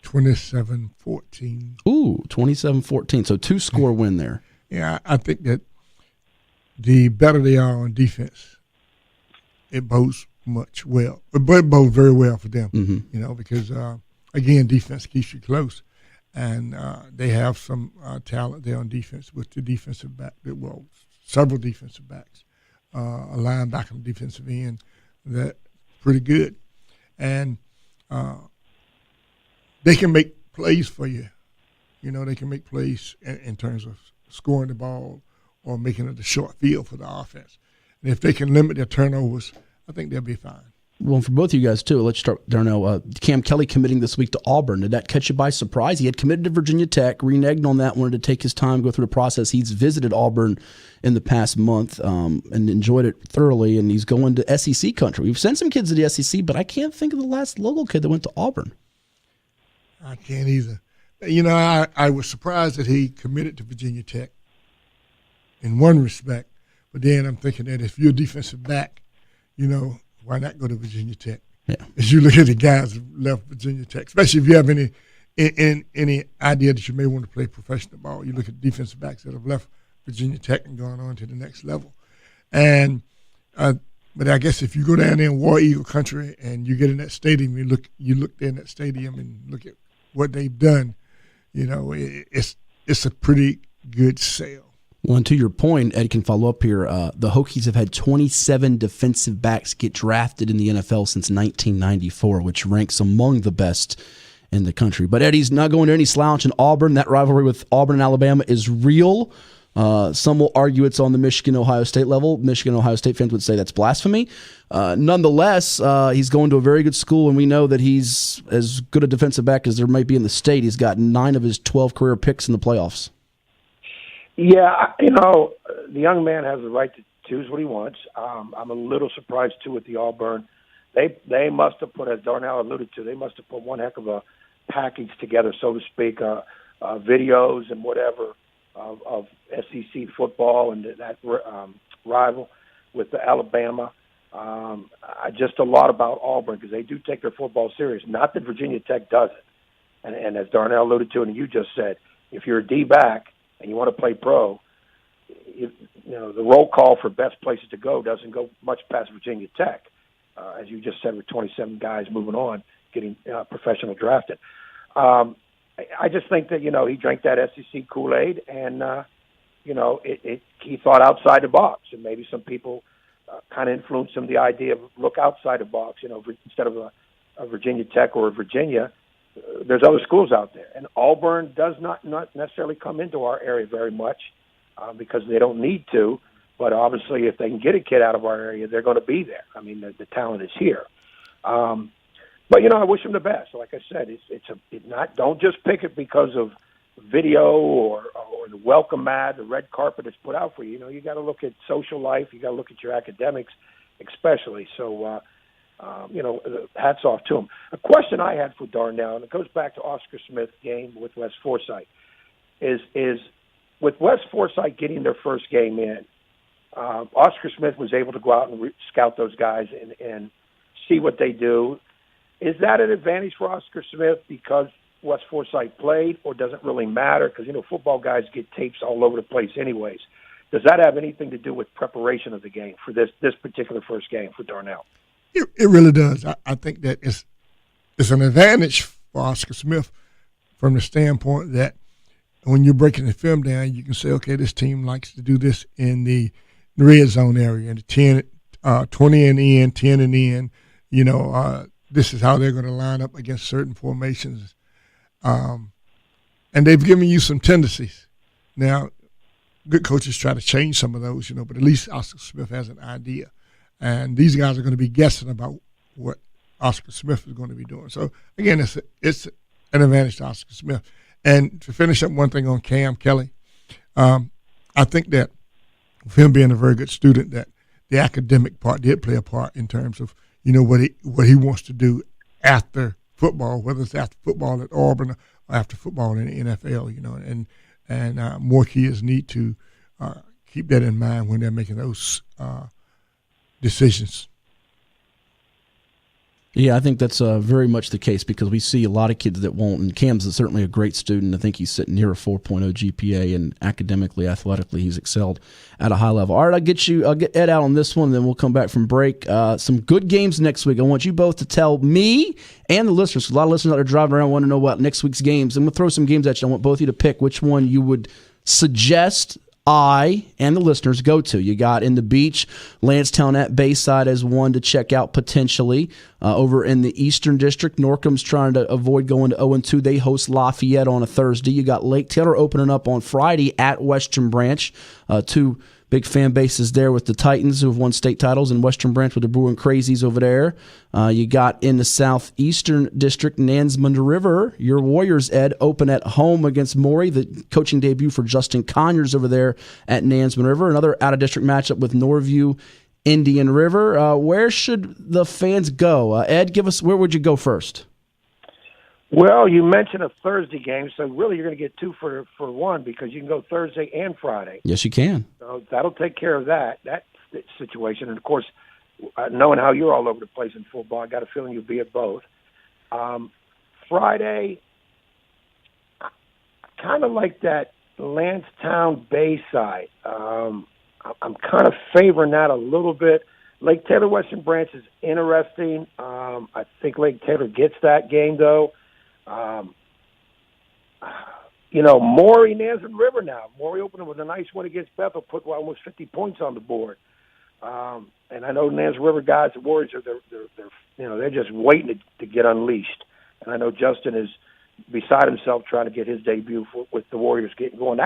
27-14. Ooh, 27-14. So 2-score win there. Yeah, I think that the better they are on defense, it bodes very well for them, you know, because, again, defense keeps you close. And they have some talent there on defense with the defensive back, several defensive backs, a linebacker on the defensive end that pretty good. And they can make plays for you. You know, they can make plays in terms of scoring the ball or making it a short field for the offense. And if they can limit their turnovers, I think they'll be fine. Well, for both of you guys, too, let's start, Darnell. Cam Kelly committing this week to Auburn. Did that catch you by surprise? He had committed to Virginia Tech, reneged on that, wanted to take his time, go through the process. He's visited Auburn in the past month and enjoyed it thoroughly, and he's going to SEC country. We've sent some kids to the SEC, but I can't think of the last local kid that went to Auburn. I can't either. You know, I was surprised that he committed to Virginia Tech in one respect, but then I'm thinking that if you're a defensive back, you know, why not go to Virginia Tech? Yeah. As you look at the guys who left Virginia Tech, especially if you have any idea that you may want to play professional ball, you look at defensive backs that have left Virginia Tech and gone on to the next level. And but I guess if you go down there in War Eagle country and you get in that stadium, you look there in that stadium and look at what they've done, you know, it's a pretty good sale. Well, and to your point, Ed can follow up here. The Hokies have had 27 defensive backs get drafted in the NFL since 1994, which ranks among the best in the country. But Eddie's not going to any slouch in Auburn. That rivalry with Auburn and Alabama is real. Some will argue it's on the Michigan-Ohio State level. Michigan-Ohio State fans would say that's blasphemy. Nonetheless, he's going to a very good school, and we know that he's as good a defensive back as there might be in the state. He's got 9 of his 12 career picks in the playoffs. Yeah, you know, the young man has the right to choose what he wants. I'm a little surprised, too, with the Auburn. They must have put, as Darnell alluded to, they must have put one heck of a package together, so to speak, videos and whatever of SEC football and that rival. with the Alabama. Just a lot about Auburn because they do take their football serious. Not that Virginia Tech doesn't. And as Darnell alluded to and you just said, if you're a D-back and you want to play pro, you know the roll call for best places to go doesn't go much past Virginia Tech. As you just said, with 27 guys moving on, getting professional drafted. I just think that, he drank that SEC Kool-Aid and, he thought outside the box. And maybe some people kind of influenced him the idea of look outside the box, instead of a Virginia Tech or a Virginia, there's other schools out there. And Auburn does not necessarily come into our area very much because they don't need to. But obviously, if they can get a kid out of our area, they're going to be there. I mean, the talent is here. But I wish them the best. Like I said, don't just pick it because of video or the welcome mat, the red carpet that's put out for you. You got to look at social life. You got to look at your academics, especially. So, hats off to them. A question I had for Darnell, and it goes back to Oscar Smith's game with West Forsyth, is with West Forsyth getting their first game in. Oscar Smith was able to go out and scout those guys and see what they do. Is that an advantage for Oscar Smith because West Forsyth played, or does it really matter? Because, football guys get tapes all over the place anyways. Does that have anything to do with preparation of the game for this particular first game for Darnell? It really does. I think that it's an advantage for Oscar Smith from the standpoint that when you're breaking the film down, you can say, okay, this team likes to do this in the red zone area, in the 10, 20 and in, 10 and in. This is how they're going to line up against certain formations. And they've given you some tendencies. Now, good coaches try to change some of those, but at least Oscar Smith has an idea. And these guys are going to be guessing about what Oscar Smith is going to be doing. So, again, it's an advantage to Oscar Smith. And to finish up one thing on Cam Kelly, I think that with him being a very good student, that the academic part did play a part in terms of, what he wants to do after football, whether it's after football at Auburn or after football in the NFL, and more kids need to keep that in mind when they're making those decisions. Yeah, I think that's very much the case because we see a lot of kids that won't, and Cam's certainly a great student. I think he's sitting near a 4.0 GPA, and academically, athletically, he's excelled at a high level. All right, I'll get Ed out on this one, and then we'll come back from break. Some good games next week. I want you both to tell me and the listeners, 'cause a lot of listeners that are driving around want to know about next week's games. I'm going to throw some games at you. I want both of you to pick which one you would suggest I and the listeners go to. You got in the Beach, Lancetown at Bayside as one to check out potentially. Over in the Eastern District, Norcom's trying to avoid going to 0-2. They host Lafayette on a Thursday. You got Lake Taylor opening up on Friday at Western Branch. Two big fan bases there with the Titans who have won state titles, and Western Branch with the Brewing Crazies over there. You got in the Southeastern District, Nansemond River. Your Warriors, Ed, open at home against Maury. The coaching debut for Justin Conyers over there at Nansemond River. Another out-of-district matchup with Norview, Indian River. Where should the fans go? Ed, where would you go first? Well, you mentioned a Thursday game, so really you're going to get two for one because you can go Thursday and Friday. Yes, you can. So that'll take care of that situation. And, of course, knowing how you're all over the place in football, I got a feeling you'll be at both. Friday, kind of like that Lancetown Bayside. I'm kind of favoring that a little bit. Lake Taylor Western Branch is interesting. I think Lake Taylor gets that game, though. Maury, Nansemond River now. Maury opening with a nice win against Bethel, put almost 50 points on the board. And I know Nansemond River guys, the Warriors, they're just waiting to get unleashed. And I know Justin is beside himself trying to get his debut with the Warriors getting going.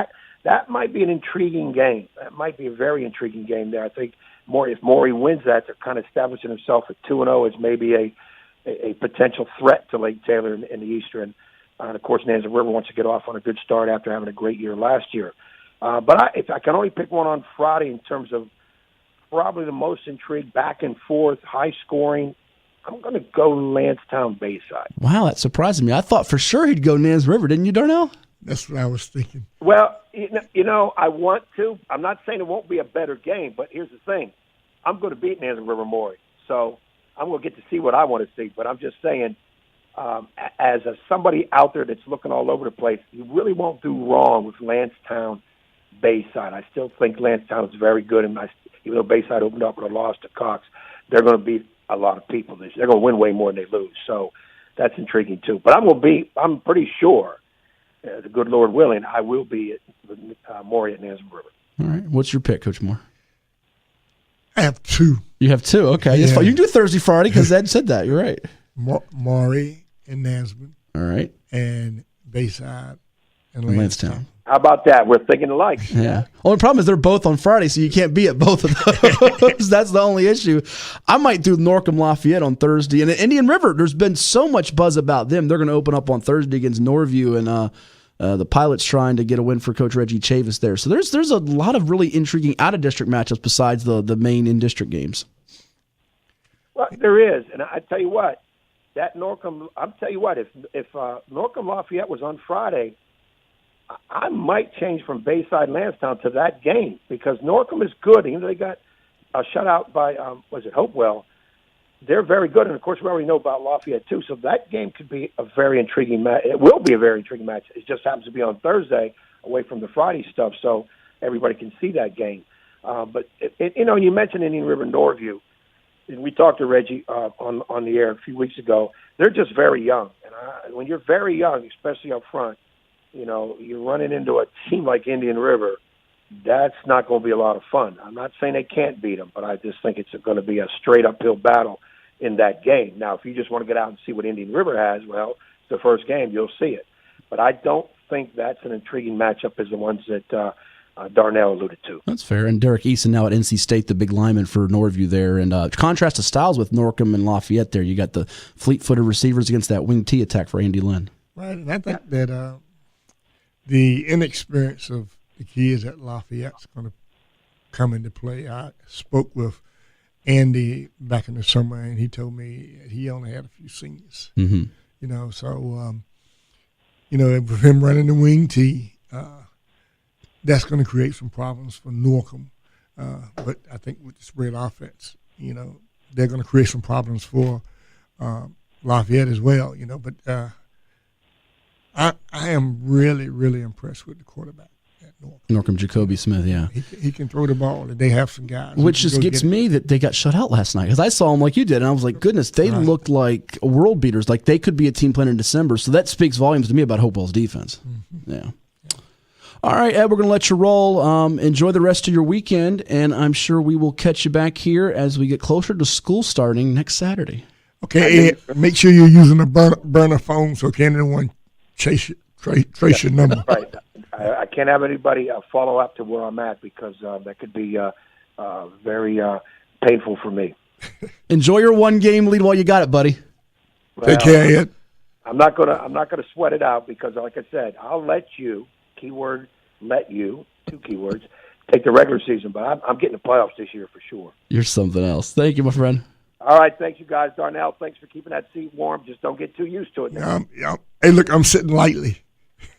That might be an intriguing game. That might be a very intriguing game there. I think if Maury wins that, they're kind of establishing himself at 2-0 as maybe a potential threat to Lake Taylor in the Eastern. And, of course, Nansemond River wants to get off on a good start after having a great year last year. But if I can only pick one on Friday in terms of probably the most intrigued, back and forth, high scoring, I'm going to go Lancetown Bayside. Wow, that surprised me. I thought for sure he'd go Nansemond River, didn't you, Darnell? That's what I was thinking. Well, I want to. I'm not saying it won't be a better game, but here's the thing. I'm going to beat Nansemond River Maury. So I'm going to get to see what I want to see. But I'm just saying, as somebody out there that's looking all over the place, you really won't do wrong with Lansdowne Bayside. I still think Lansdowne is very good, and even though Bayside opened up with a loss to Cox, they're going to beat a lot of people this year. They're going to win way more than they lose. So that's intriguing too. But I'm pretty sure, the good Lord willing, I will be at Maury at Nansemond River. All right. What's your pick, Coach Moore? I have 2. You have 2. Okay. Yeah. That's fine. You can do Thursday, Friday because Ed said that. You're right. Maury and Nansemond. All right. And Bayside and Lansdowne. How about that? We're thinking alike. Yeah. Only problem is they're both on Friday, so you can't be at both of those. That's the only issue. I might do Norcom Lafayette on Thursday. And Indian River, there's been so much buzz about them. They're going to open up on Thursday against Norview, and the Pilots trying to get a win for Coach Reggie Chavis there. So there's a lot of really intriguing out-of-district matchups besides the main in-district games. Well, there is. And I tell you what, that Norcom, I'll tell you what, if Norcom Lafayette was on Friday, I might change from Bayside Lansdowne to that game because Norcom is good. Even though they got a shutout by, Hopewell, they're very good. And, of course, we already know about Lafayette, too. So that game could be a very intriguing match. It will be a very intriguing match. It just happens to be on Thursday away from the Friday stuff, so everybody can see that game. But, you mentioned Indian River Norview. And we talked to Reggie on the air a few weeks ago. They're just very young. And when you're very young, especially up front, you're running into a team like Indian River, that's not going to be a lot of fun. I'm not saying they can't beat them, but I just think it's going to be a straight uphill battle in that game. Now, if you just want to get out and see what Indian River has, well, it's the first game, you'll see it. But I don't think that's an intriguing matchup as the ones that Darnell alluded to. That's fair. And Derek Eason now at NC State, the big lineman for Norview there. And contrast to styles with Norcom and Lafayette there, you got the fleet-footed receivers against that wing T attack for Andy Lynn. Right, and I think that the inexperience of the kids at Lafayette's going to come into play. I spoke with Andy back in the summer, and he told me he only had a few seniors. Mm-hmm. With him running the wing T, that's going to create some problems for Norcom. But I think with the spread offense, they're going to create some problems for Lafayette as well. But I am really, really impressed with the quarterback at Norcom. Norcom Jacoby Smith, yeah. He can throw the ball, and they have some guys. Which just gets me that they got shut out last night. Because I saw them like you did, and I was like, goodness, they looked like world beaters. Like they could be a team playing in December. So that speaks volumes to me about Hopewell's defense. Mm-hmm. Yeah. All right, Ed, we're going to let you roll. Enjoy the rest of your weekend, and I'm sure we will catch you back here as we get closer to school starting next Saturday. Okay, Ed, make sure you're using a burner phone so can't anyone trace your number. Right. I can't have anybody follow up to where I'm at because that could be very painful for me. Enjoy your one-game lead while you got it, buddy. Well, take care, Ed. I'm not gonna sweat it out because, like I said, I'll let you. Keyword, let you. 2 keywords. Take the regular season, but I'm getting the playoffs this year for sure. You're something else. Thank you, my friend. All right, thank you guys. Darnell, thanks for keeping that seat warm. Just don't get too used to it now. Yeah. Hey, look, I'm sitting lightly.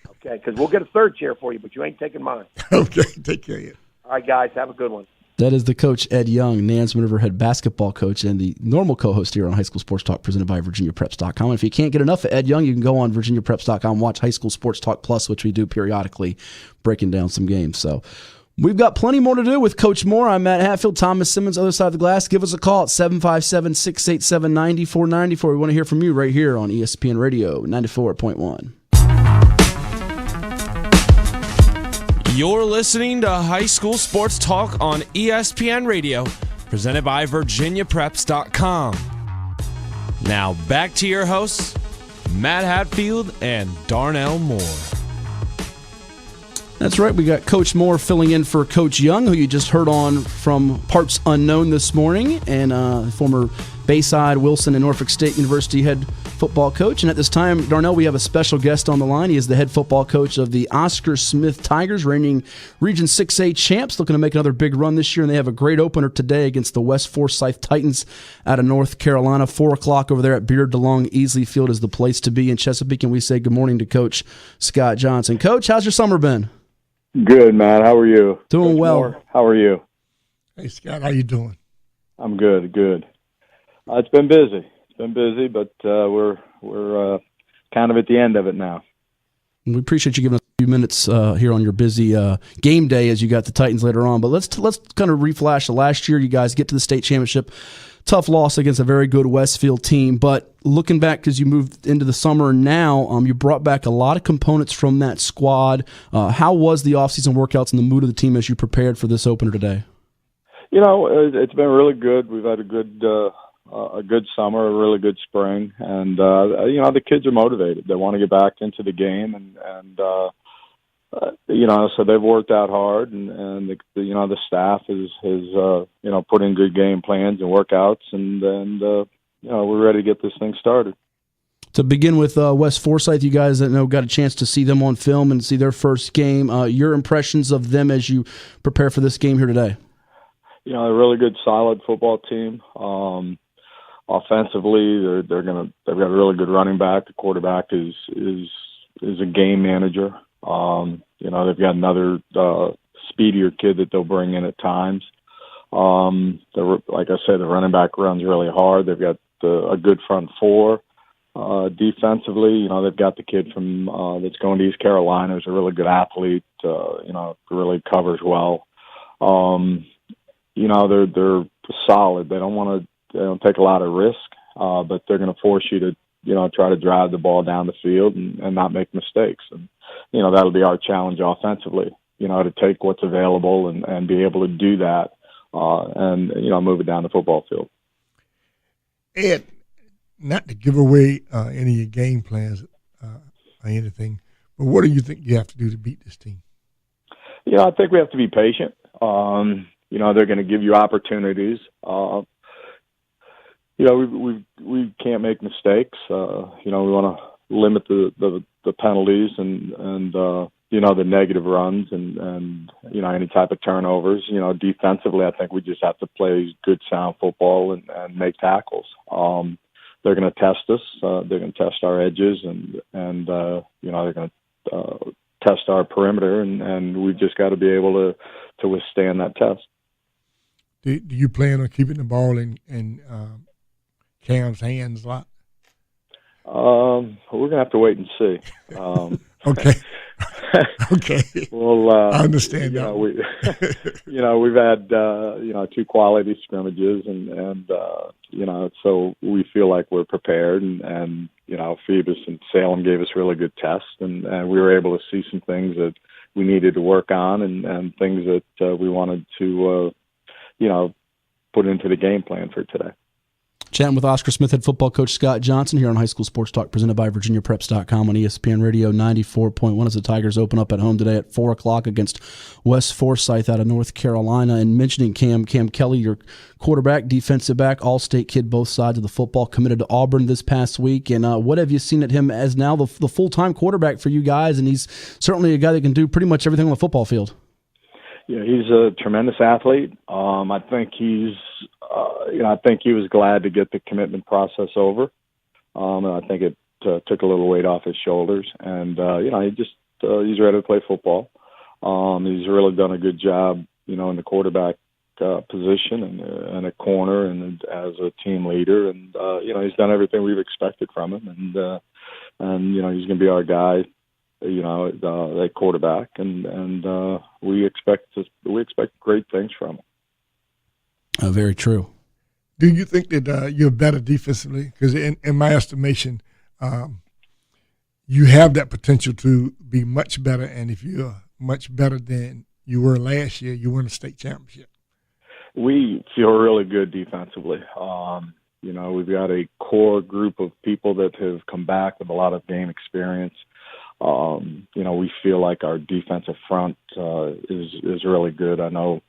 Okay, because we'll get a third chair for you, but you ain't taking mine. Okay, take care of you. All right, guys, have a good one. That is the coach, Ed Young, Nansemond River head basketball coach, and the normal co-host here on High School Sports Talk presented by VirginiaPreps.com. And if you can't get enough of Ed Young, you can go on VirginiaPreps.com, watch High School Sports Talk Plus, which we do periodically, breaking down some games. So we've got plenty more to do with Coach Moore. I'm Matt Hatfield, Thomas Simmons, other side of the glass. Give us a call at 757-687-9494. We want to hear from you right here on ESPN Radio 94.1. You're listening to High School Sports Talk on ESPN Radio, presented by VirginiaPreps.com. Now back to your hosts, Matt Hatfield and Darnell Moore. That's right. We got Coach Moore filling in for Coach Young, who you just heard on from Parts Unknown this morning, and former Bayside, Wilson, and Norfolk State University head football coach. And at this time, Darnell, we have a special guest on the line. He is the head football coach of the Oscar Smith Tigers, reigning Region 6A champs, looking to make another big run this year. And they have a great opener today against the West Forsyth Titans out of North Carolina. 4 o'clock over there at Beard DeLong Easley Field is the place to be in Chesapeake. And we say good morning to Coach Scott Johnson. Coach, how's your summer been? Good, man. How are you? Doing Coach well. Moore, how are you? Hey, Scott, how you doing? I'm good. It's been busy. But we're kind of at the end of it now. We appreciate you giving us a few minutes here on your busy game day as you got the Titans later on. But let's kind of reflash the last year. You guys get to the state championship. Tough loss against a very good Westfield team. But looking back, because you moved into the summer now, you brought back a lot of components from that squad. How was the offseason workouts and the mood of the team as you prepared for this opener today? It's been really good. We've had a good summer, a really good spring, and the kids are motivated. They want to get back into the game, and so they've worked out hard, and the staff has put in good game plans and workouts, and we're ready to get this thing started. To begin with, West Forsyth, you guys got a chance to see them on film and see their first game. Your impressions of them as you prepare for this game here today? A really good, solid football team. Offensively, they've got a really good running back. The quarterback is a game manager. They've got another speedier kid that they'll bring in at times. Like I said, the running back runs really hard. They've got a good front four. Defensively, they've got the kid from that's going to East Carolina, who's a really good athlete. Really covers well. They're solid. They don't take a lot of risk, but they're going to force you to, try to drive the ball down the field and not make mistakes. And, that'll be our challenge offensively, to take what's available and be able to do that and move it down the football field. Ed, not to give away any of your game plans or anything, but what do you think you have to do to beat this team? I think we have to be patient. They're going to give you opportunities. We can't make mistakes. We want to limit the penalties and the negative runs and any type of turnovers. Defensively, I think we just have to play good, sound football and make tackles. They're going to test us. They're going to test our edges and they're going to test our perimeter and we've just got to be able to withstand that test. Do you plan on keeping the ball in Cam's hands a lot? We're gonna have to wait and see. Okay. Okay. Well, I understand that. We've had two quality scrimmages, and so we feel like we're prepared, and Phoebus and Salem gave us really good tests, and we were able to see some things that we needed to work on, and things that we wanted to put into the game plan for today. Chatting with Oscar Smith head football coach Scott Johnson here on High School Sports Talk, presented by VirginiaPreps.com on ESPN Radio 94.1 as the Tigers open up at home today at 4 o'clock against West Forsyth out of North Carolina. And mentioning Cam Kelly, your quarterback, defensive back, all-state kid, both sides of the football, committed to Auburn this past week. And what have you seen at him as now the full-time quarterback for you guys? And he's certainly a guy that can do pretty much everything on the football field. Yeah, he's a tremendous athlete. I think I think he was glad to get the commitment process over. And I think it took a little weight off his shoulders. And he's ready to play football. He's really done a good job, in the quarterback position and a corner and as a team leader. And he's done everything we've expected from him. And he's going to be our guy. That quarterback, and we expect great things from him. Very true. Do you think that you're better defensively? Because in my estimation, you have that potential to be much better, and if you're much better than you were last year, you won the state championship. We feel really good defensively. We've got a core group of people that have come back with a lot of game experience. We feel like our defensive front is really good. I know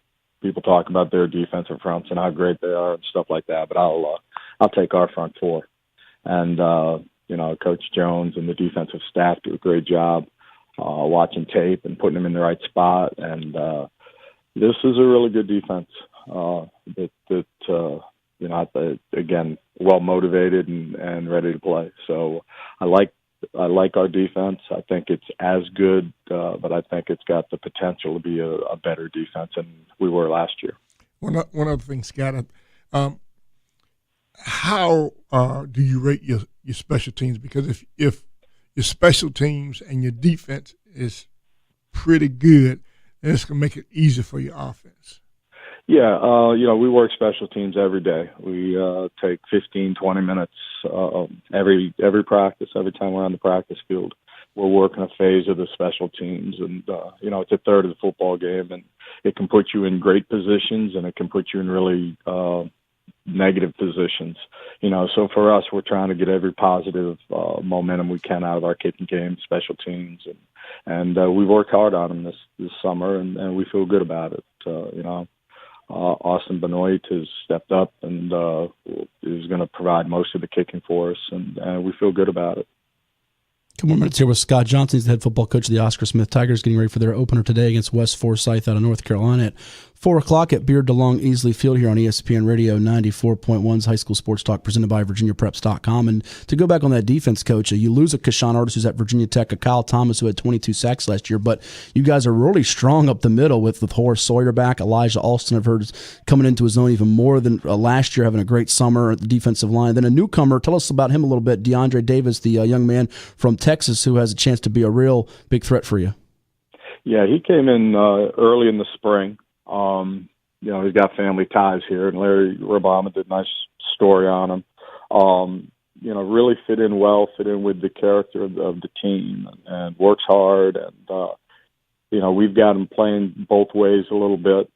people talk about their defensive fronts and how great they are and stuff like that, but I'll take our front four. And Coach Jones and the defensive staff do a great job watching tape and putting them in the right spot. And this is a really good defense again, well motivated and ready to play. So I like our defense. I think it's as good, but I think it's got the potential to be a better defense than we were last year. One other thing, Scott, How do you rate your special teams? Because if your special teams and your defense is pretty good, then it's going to make it easier for your offense. Yeah, we work special teams every day. We take 15, 20 minutes every practice, every time we're on the practice field. We're working a phase of the special teams, and it's a third of the football game, and it can put you in great positions, and it can put you in really negative positions. So for us, we're trying to get every positive momentum we can out of our kicking game, special teams, and we worked hard on them this summer, and we feel good about it. Austin Benoit has stepped up and is going to provide most of the kicking for us, and we feel good about it. Couple more minutes here with Scott Johnson. He's the head football coach of the Oscar Smith Tigers, getting ready for their opener today against West Forsyth out of North Carolina at 4 o'clock at Beard DeLong Easley Field here on ESPN Radio 94.1's High School Sports Talk, presented by VirginiaPreps.com. And to go back on that defense, Coach, you lose a Kashawn Artis who's at Virginia Tech, a Kyle Thomas who had 22 sacks last year, but you guys are really strong up the middle with Horace Sawyer back. Elijah Alston, I've heard, is coming into his own even more than last year, having a great summer at the defensive line. Then a newcomer, tell us about him a little bit, DeAndre Davis, the young man from Texas who has a chance to be a real big threat for you. Yeah, he came in early in the spring. He's got family ties here, and Larry Rabama did a nice story on him. Really fit in with the character of the team, and works hard. And, we've got him playing both ways a little bit,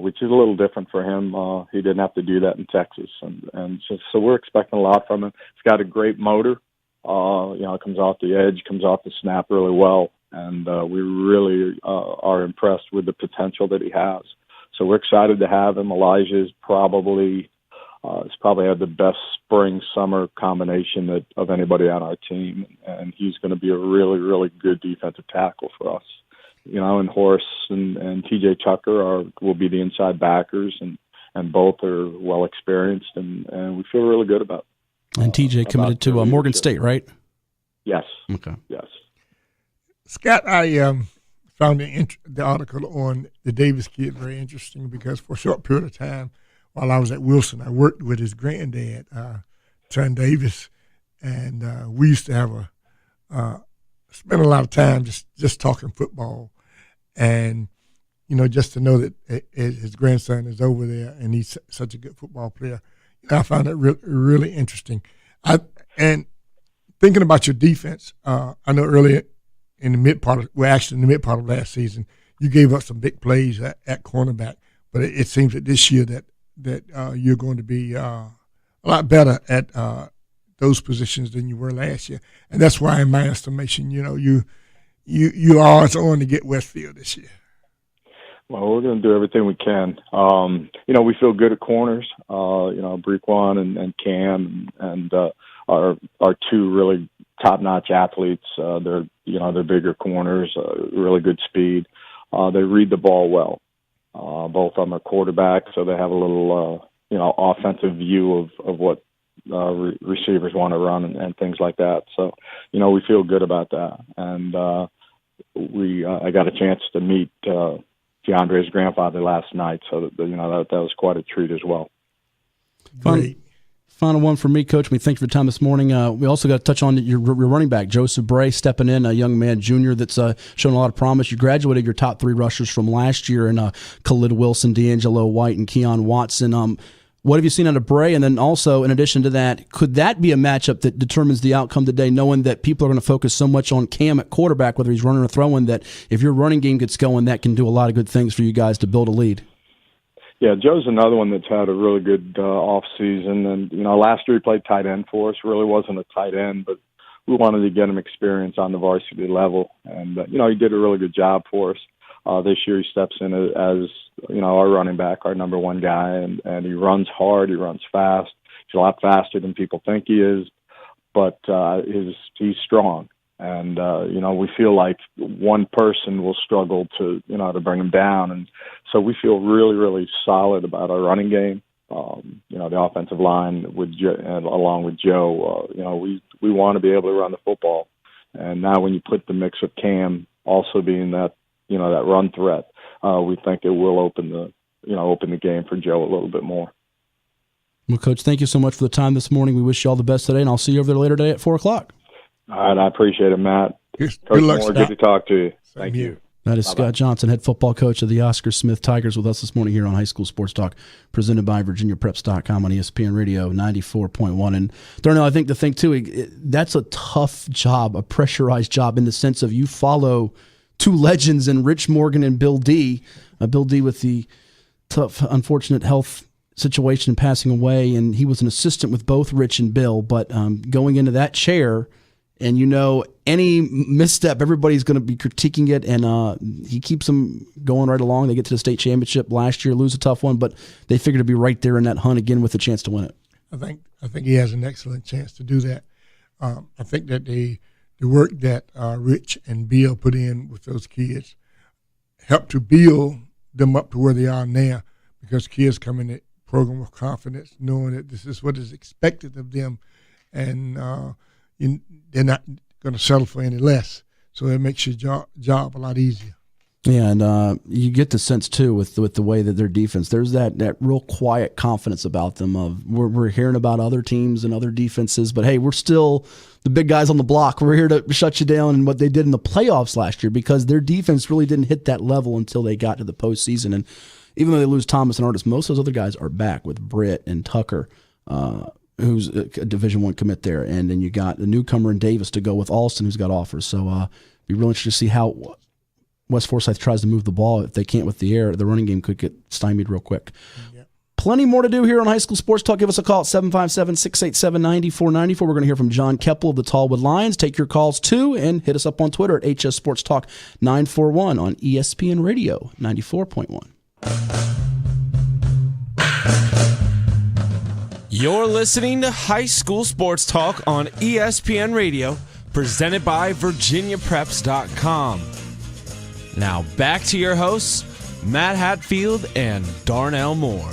which is a little different for him. He didn't have to do that in Texas. And so we're expecting a lot from him. He's got a great motor. Comes off the edge, comes off the snap really well. And we really are impressed with the potential that he has. So we're excited to have him. Elijah is probably had the best spring-summer combination of anybody on our team, and he's going to be a really, really good defensive tackle for us. And Horace and T.J. Tucker will be the inside backers, and both are well experienced, and we feel really good about. And T.J. committed to Morgan State, right? Yes. Okay. Yes. Scott, I found the article on the Davis kid very interesting because for a short period of time while I was at Wilson, I worked with his granddad, Ton Davis, and we used to have spend a lot of time just talking football. And, just to know that his grandson is over there and he's such a good football player, I found it really interesting. And thinking about your defense, I know earlier in the mid part of last season, you gave up some big plays at cornerback. But it seems that this year that you're going to be a lot better at those positions than you were last year, and that's why, in my estimation, you are on to get Westfield this year. Well, we're going to do everything we can. We feel good at corners. Brequan and Cam and are two really top-notch athletes. They're bigger corners, really good speed. They read the ball well. Both of them are quarterbacks, so they have a little, offensive view of what receivers want to run and things like that. So, we feel good about that. And I got a chance to meet DeAndre's grandfather last night, so that was quite a treat as well. Great. Final one for me, Coach. Thank you for your time this morning. We also got to touch on your running back, Joseph Bray, stepping in, a young man, junior, that's shown a lot of promise. You graduated your top 3 rushers from last year in Khalid Wilson, D'Angelo White, and Keon Watson. What have you seen out of Bray? And then also, in addition to that, could that be a matchup that determines the outcome today, knowing that people are going to focus so much on Cam at quarterback, whether he's running or throwing, that if your running game gets going, that can do a lot of good things for you guys to build a lead? Yeah, Joe's another one that's had a really good off season, and last year he played tight end for us. Really wasn't a tight end, but we wanted to get him experience on the varsity level, and he did a really good job for us. This year he steps in as our running back, our number one guy, and he runs hard, he runs fast. He's a lot faster than people think he is, but he's strong. And, we feel like one person will struggle to bring him down. And so we feel really, really solid about our running game. The offensive line along with Joe, we want to be able to run the football. And now when you put the mix of Cam also being that run threat, we think it will open the game for Joe a little bit more. Well, Coach, thank you so much for the time this morning. We wish you all the best today, and I'll see you over there later today at 4 o'clock. All right, I appreciate it, Matt. Good Coach luck, Moore, Scott. good to talk to you. Thank you. That is Scott Johnson, head football coach of the Oscar Smith Tigers, with us this morning here on High School Sports Talk, presented by VirginiaPreps.com on ESPN Radio 94.1. And Darnell, I think the thing, too, that's a tough job, a pressurized job in the sense of you follow two legends in Rich Morgan and Bill D. Bill D with the tough, unfortunate health situation, passing away, and he was an assistant with both Rich and Bill. But going into that chair, and any misstep, everybody's going to be critiquing it, and he keeps them going right along. They get to the state championship last year, lose a tough one, but they figure to be right there in that hunt again with a chance to win it. I think he has an excellent chance to do that. I think that the work that Rich and Bill put in with those kids helped to build them up to where they are now, because kids come in the program with confidence, knowing that this is what is expected of them, and they're not going to settle for any less. So it makes your job a lot easier. Yeah, and you get the sense, too, with the way that their defense, there's that real quiet confidence about them of we're hearing about other teams and other defenses, but, hey, we're still the big guys on the block. We're here to shut you down, and what they did in the playoffs last year, because their defense really didn't hit that level until they got to the postseason. And even though they lose Thomas and Artis, most of those other guys are back with Britt and Tucker, who's a Division I commit there. And then you got a newcomer in Davis to go with Alston, who's got offers. So be real interested to see how West Forsyth tries to move the ball. If they can't with the air, the running game could get stymied real quick. Yep. Plenty more to do here on High School Sports Talk. Give us a call at 757-687-9494. We're going to hear from John Kepple of the Tallwood Lions. Take your calls, too, and hit us up on Twitter at HS Sports Talk 941 on ESPN Radio 94.1. You're listening to High School Sports Talk on ESPN Radio, presented by VirginiaPreps.com. Now back to your hosts, Matt Hatfield and Darnell Moore.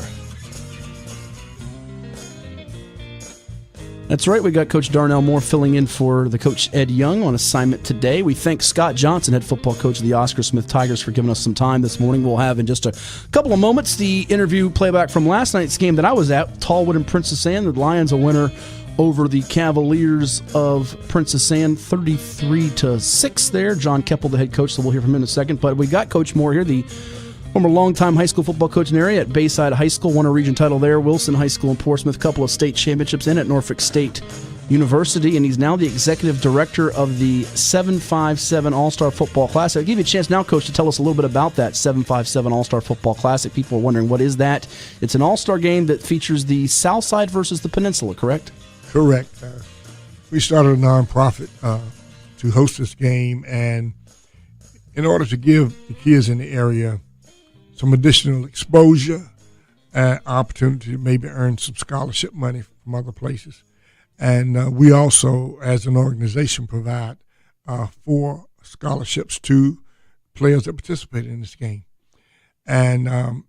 That's right. We got Coach Darnell Moore filling in for the Coach Ed Young on assignment today. We thank Scott Johnson, head football coach of the Oscar Smith Tigers, for giving us some time this morning. We'll have in just a couple of moments the interview playback from last night's game that I was at, Tallwood and Princess Anne. The Lions a winner over the Cavaliers of Princess Anne, 33-6 there. John Kepple, the head coach, so we'll hear from him in a second. But we got Coach Moore here, the former longtime high school football coach in the area at Bayside High School, won a region title there, Wilson High School in Portsmouth, a couple of state championships, and at Norfolk State University, and he's now the executive director of the 757 All-Star Football Classic. I'll give you a chance now, Coach, to tell us a little bit about that 757 All-Star Football Classic. People are wondering, what is that? It's an all-star game that features the South Side versus the Peninsula, correct? Correct. We started a nonprofit to host this game, and in order to give the kids in the area some additional exposure and opportunity to maybe earn some scholarship money from other places. And we also, as an organization, provide 4 scholarships to players that participate in this game. And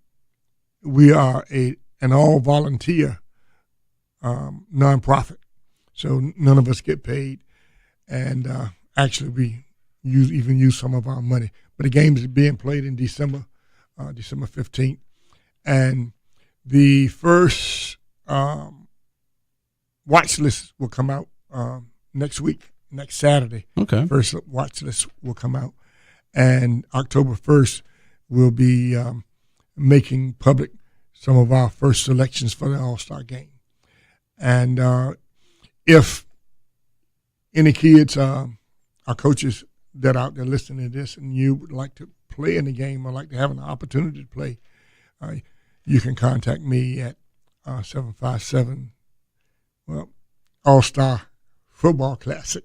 we are an all-volunteer nonprofit, so none of us get paid. And actually, we use some of our money. But the game is being played in December 15th. And the first watch list will come out next week, next Saturday. Okay. First watch list will come out. And October 1st, we'll be making public some of our first selections for the All-Star game. And if any kids, our coaches that are out there listening to this, and you would like to play in the game or like to have an opportunity to play, you can contact me at 757 All-Star Football Classic,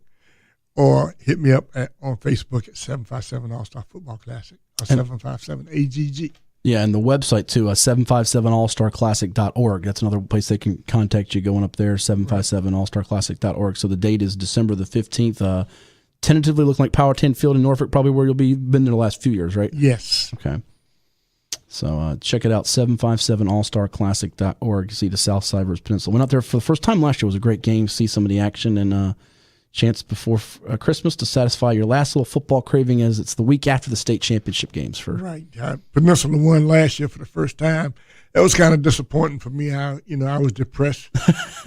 or hit me up on Facebook at 757 All-Star Football Classic or 757 AGG. Yeah, and the website, too, 757allstarclassic.org. That's another place they can contact you going up there, 757allstarclassic.org. So the date is December the 15th. Tentatively looking like Power 10 Field in Norfolk, probably where you'll been there the last few years, right? Yes. Okay. So check it out, 757allstarclassic.org. See the South Side versus Peninsula. Went out there for the first time last year. It was a great game. See some of the action, and chance before Christmas to satisfy your last little football craving, as it's the week after the state championship games. Right. Peninsula won last year for the first time that was kind of disappointing for me. I was depressed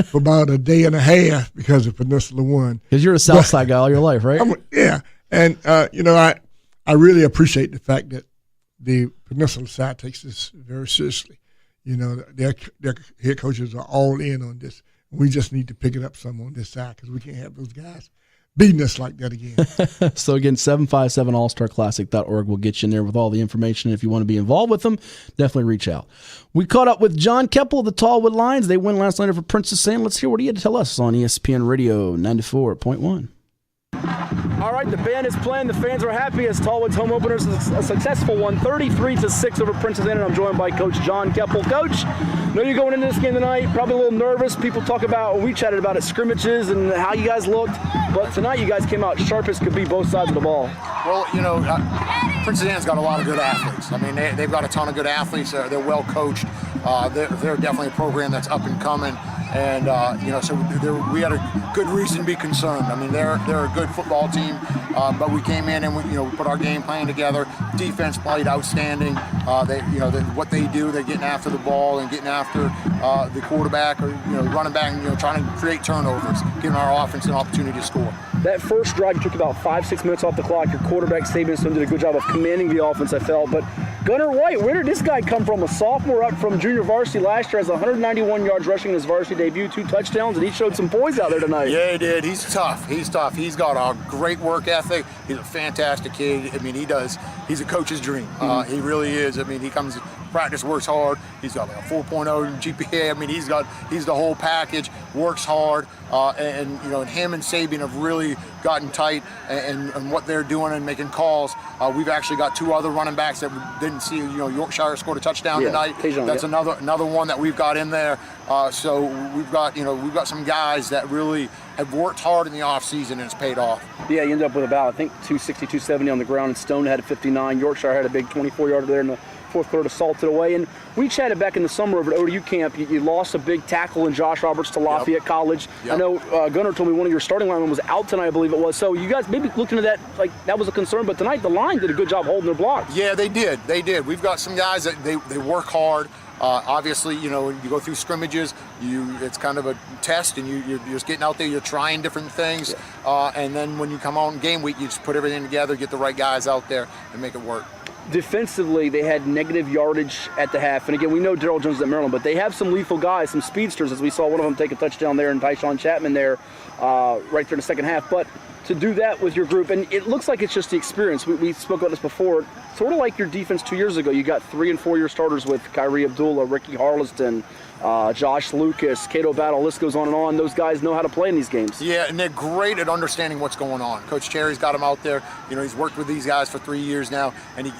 for about a day and a half because of Peninsula won. Because you're a Southside guy all your life, right? Yeah, and I really appreciate the fact that the Peninsula side takes this very seriously. Their head coaches are all in on this. We just need to pick it up some on this side because we can't have those guys beating us like that again. So again, 757allstarclassic.org will get you in there with all the information. If you want to be involved with them, definitely reach out. We caught up with John Kepple of the Tallwood Lions. They win last night over Princess Anne. Let's hear what he had to tell us on ESPN Radio 94.1. All right, the band is playing. The fans are happy as Tallwood's home opener is a successful one, 33-6 over Princess Anne. And I'm joined by Coach John Kepple. Coach, I know you're going into this game tonight, probably a little nervous. People talk about, we chatted about it, scrimmages and how you guys looked. But tonight you guys came out sharp as could be, both sides of the ball. Well, Princess Anne's got a lot of good athletes. I mean, they've got a ton of good athletes. They're well coached. They're definitely a program that's up and coming. And, so we had a good reason to be concerned. I mean, they're a good football team, but we came in and we put our game plan together. Defense played outstanding. What they do, they're getting after the ball and getting after the quarterback or, running back and, trying to create turnovers, giving our offense an opportunity to score. That first drive took about 5-6 minutes off the clock. Your quarterback, Sabian, did a good job of commanding the offense, I felt. But Gunnar White, where did this guy come from? A sophomore up from junior varsity last year, has 191 yards rushing in his varsity debut, 2 touchdowns, and he showed some poise out there tonight. Yeah, he did. He's tough. He's got a great work ethic. He's a fantastic kid. I mean, he's a coach's dream. He really is. I mean, he comes to practice, works hard. He's got like a 4.0 GPA. I mean, he's the whole package, works hard. And him and Sabian have really gotten tight and what they're doing and making calls. We've actually got 2 other running backs that we didn't see. Yorkshire scored a touchdown tonight. That's another one that we've got in there. So we've got some guys that really have worked hard in the offseason and it's paid off. Yeah, you ended up with about, I think, 260, 270 on the ground, and Stone had a 59. Yorkshire had a big 24-yarder there in the fourth quarter to salt it away. And we chatted back in the summer over at ODU camp. You lost a big tackle in Josh Roberts to Lafayette College. Yep. I know Gunnar told me one of your starting linemen was out tonight, I believe it was. So you guys maybe looked into that, like that was a concern. But tonight the line did a good job holding their blocks. Yeah, they did. We've got some guys that they work hard. Obviously, when you go through scrimmages, it's kind of a test, and you're just getting out there, you're trying different things, and then when you come on game week, you just put everything together, get the right guys out there, and make it work. Defensively, they had negative yardage at the half, and again, we know Darrell Jones at Maryland, but they have some lethal guys, some speedsters, as we saw one of them take a touchdown there, and Tyshawn Chapman there, right there in the second half. But to do that with your group, and it looks like it's just the experience. We spoke about this before. Sort of like your defense 2 years ago. You got 3- and 4-year starters with Kyrie Abdullah, Ricky Harleston, Josh Lucas, Cato Battle, list goes on and on. Those guys know how to play in these games. Yeah, and they're great at understanding what's going on. Coach Cherry's got them out there. He's worked with these guys for 3 years now, and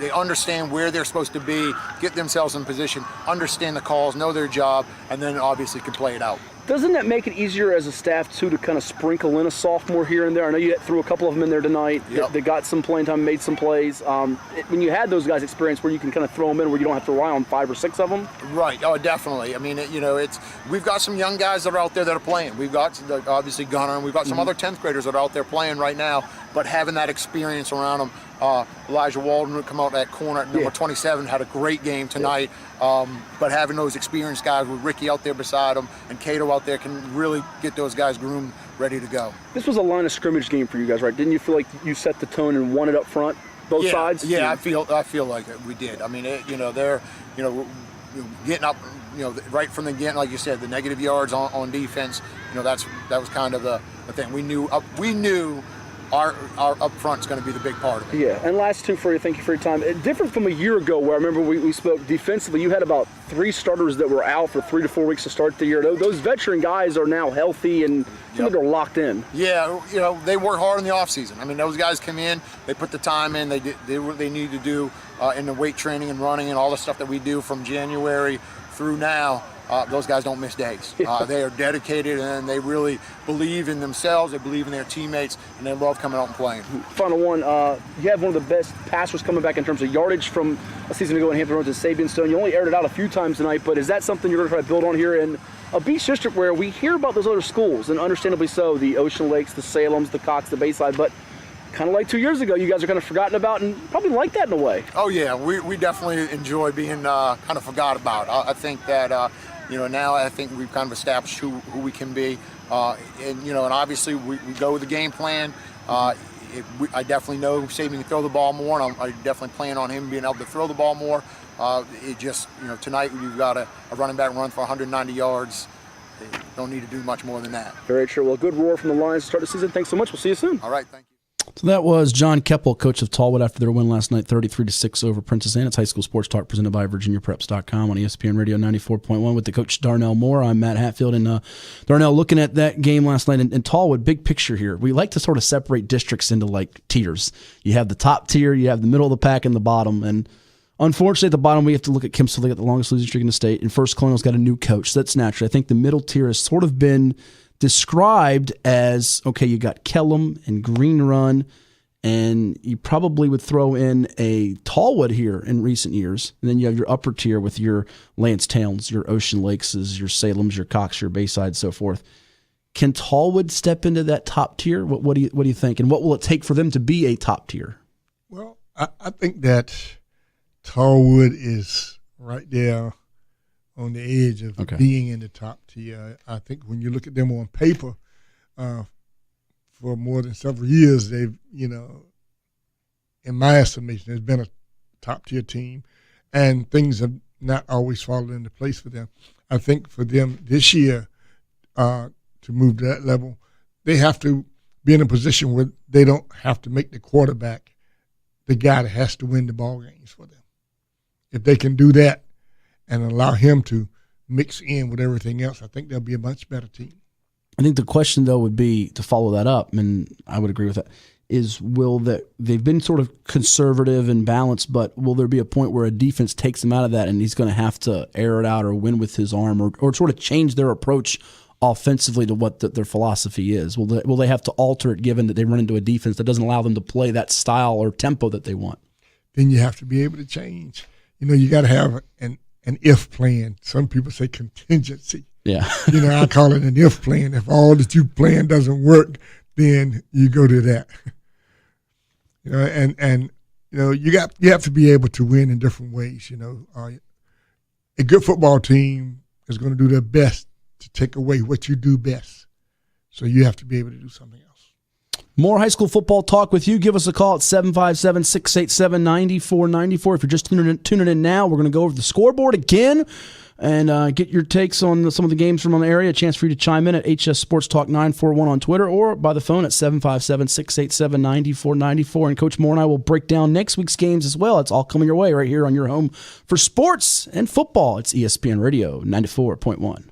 they understand where they're supposed to be, get themselves in position, understand the calls, know their job, and then obviously can play it out. Doesn't that make it easier as a staff, too, to kind of sprinkle in a sophomore here and there? I know you threw a couple of them in there tonight. Yep. They got some playing time, made some plays. When you had those guys' experience where you can kind of throw them in where you don't have to rely on 5 or 6 of them? Right. Oh, definitely. I mean, we've got some young guys that are out there that are playing. We've got, obviously, Gunnar, and we've got some other 10th graders that are out there playing right now, but having that experience around them. Elijah Walden would come out that corner at number 27, had a great game tonight. But having those experienced guys with Ricky out there beside him and Cato out there can really get those guys groomed, ready to go. This was a line of scrimmage game for you guys, right? Didn't you feel like you set the tone and won it up front, both sides? Yeah, I feel like we did. I mean, they're getting up, right from the get, like you said, the negative yards on defense. That was kind of the thing. We knew. Our up front is going to be the big part of it. Yeah, and last two for you, thank you for your time. Different from a year ago where I remember we spoke defensively, you had about 3 starters that were out for 3 to 4 weeks to start the year. Those veteran guys are now healthy and they're locked in. Yeah, they work hard in the offseason. I mean, those guys come in, they put the time in, they did what they need to do in the weight training and running and all the stuff that we do from January through now. Those guys don't miss days. They are dedicated and they really believe in themselves, they believe in their teammates, and they love coming out and playing. Final one, you have one of the best passers coming back in terms of yardage from a season ago in Hampton Roads and Sabian Stone. You only aired it out a few times tonight, but is that something you're going to try to build on here in a beach district where we hear about those other schools, and understandably so, the Ocean Lakes, the Salems, the Cox, the Bayside, but kind of like 2 years ago, you guys are kind of forgotten about and probably like that in a way. Oh yeah, we definitely enjoy being kind of forgot about. I think that now I think we've kind of established who we can be, and obviously we go with the game plan. I definitely know Saban can throw the ball more, and I definitely plan on him being able to throw the ball more. It just, tonight we've got a running back run for 190 yards. They don't need to do much more than that. Very true. Well, good roar from the Lions to start the season. Thanks so much. We'll see you soon. All right, thank you. So that was John Kepple, coach of Tallwood, after their win last night, 33-6 over Princess Anne. It's High School Sports Talk presented by VirginiaPreps.com on ESPN Radio 94.1 with the coach Darnell Moore. I'm Matt Hatfield, and Darnell, looking at that game last night in Tallwood, big picture here. We like to sort of separate districts into like tiers. You have the top tier, you have the middle of the pack, and the bottom. And unfortunately, at the bottom, we have to look at Kimsel. They got the longest losing streak in the state, and First Colonial's got a new coach. So that's natural. I think the middle tier has sort of been described as, okay, you got Kellum and Green Run, and you probably would throw in a Tallwood here in recent years. And then you have your upper tier with your Lance Towns, your Ocean Lakes, your Salems, your Cox, your Bayside, so forth. Can Tallwood step into that top tier? What do you think? And what will it take for them to be a top tier? Well, I think that Tallwood is right there on the edge of being in the top tier. I think when you look at them on paper, for more than several years, they've, in my estimation, there's been a top-tier team, and things have not always fallen into place for them. I think for them this year to move to that level, they have to be in a position where they don't have to make the quarterback the guy that has to win the ball games for them. If they can do that and allow him to mix in with everything else, I think they'll be a much better team. I think the question, though, would be to follow that up, and I would agree with that, is they've been sort of conservative and balanced, but will there be a point where a defense takes him out of that and he's going to have to air it out or win with his arm or sort of change their approach offensively to what their philosophy is? Will they have to alter it given that they run into a defense that doesn't allow them to play that style or tempo that they want? Then you have to be able to change. You got to have an if plan. Some people say contingency. Yeah. I call it an if plan. If all that you plan doesn't work, then you go to that. You have to be able to win in different ways. A good football team is going to do their best to take away what you do best. So you have to be able to do something else. More high school football talk with you. Give us a call at 757-687-9494. If you're just tuning in now, we're going to go over the scoreboard again and get your takes on some of the games from on the area. A chance for you to chime in at HS Sports Talk 941 on Twitter or by the phone at 757-687-9494. And Coach Moore and I will break down next week's games as well. It's all coming your way right here on your home for sports and football. It's ESPN Radio 94.1.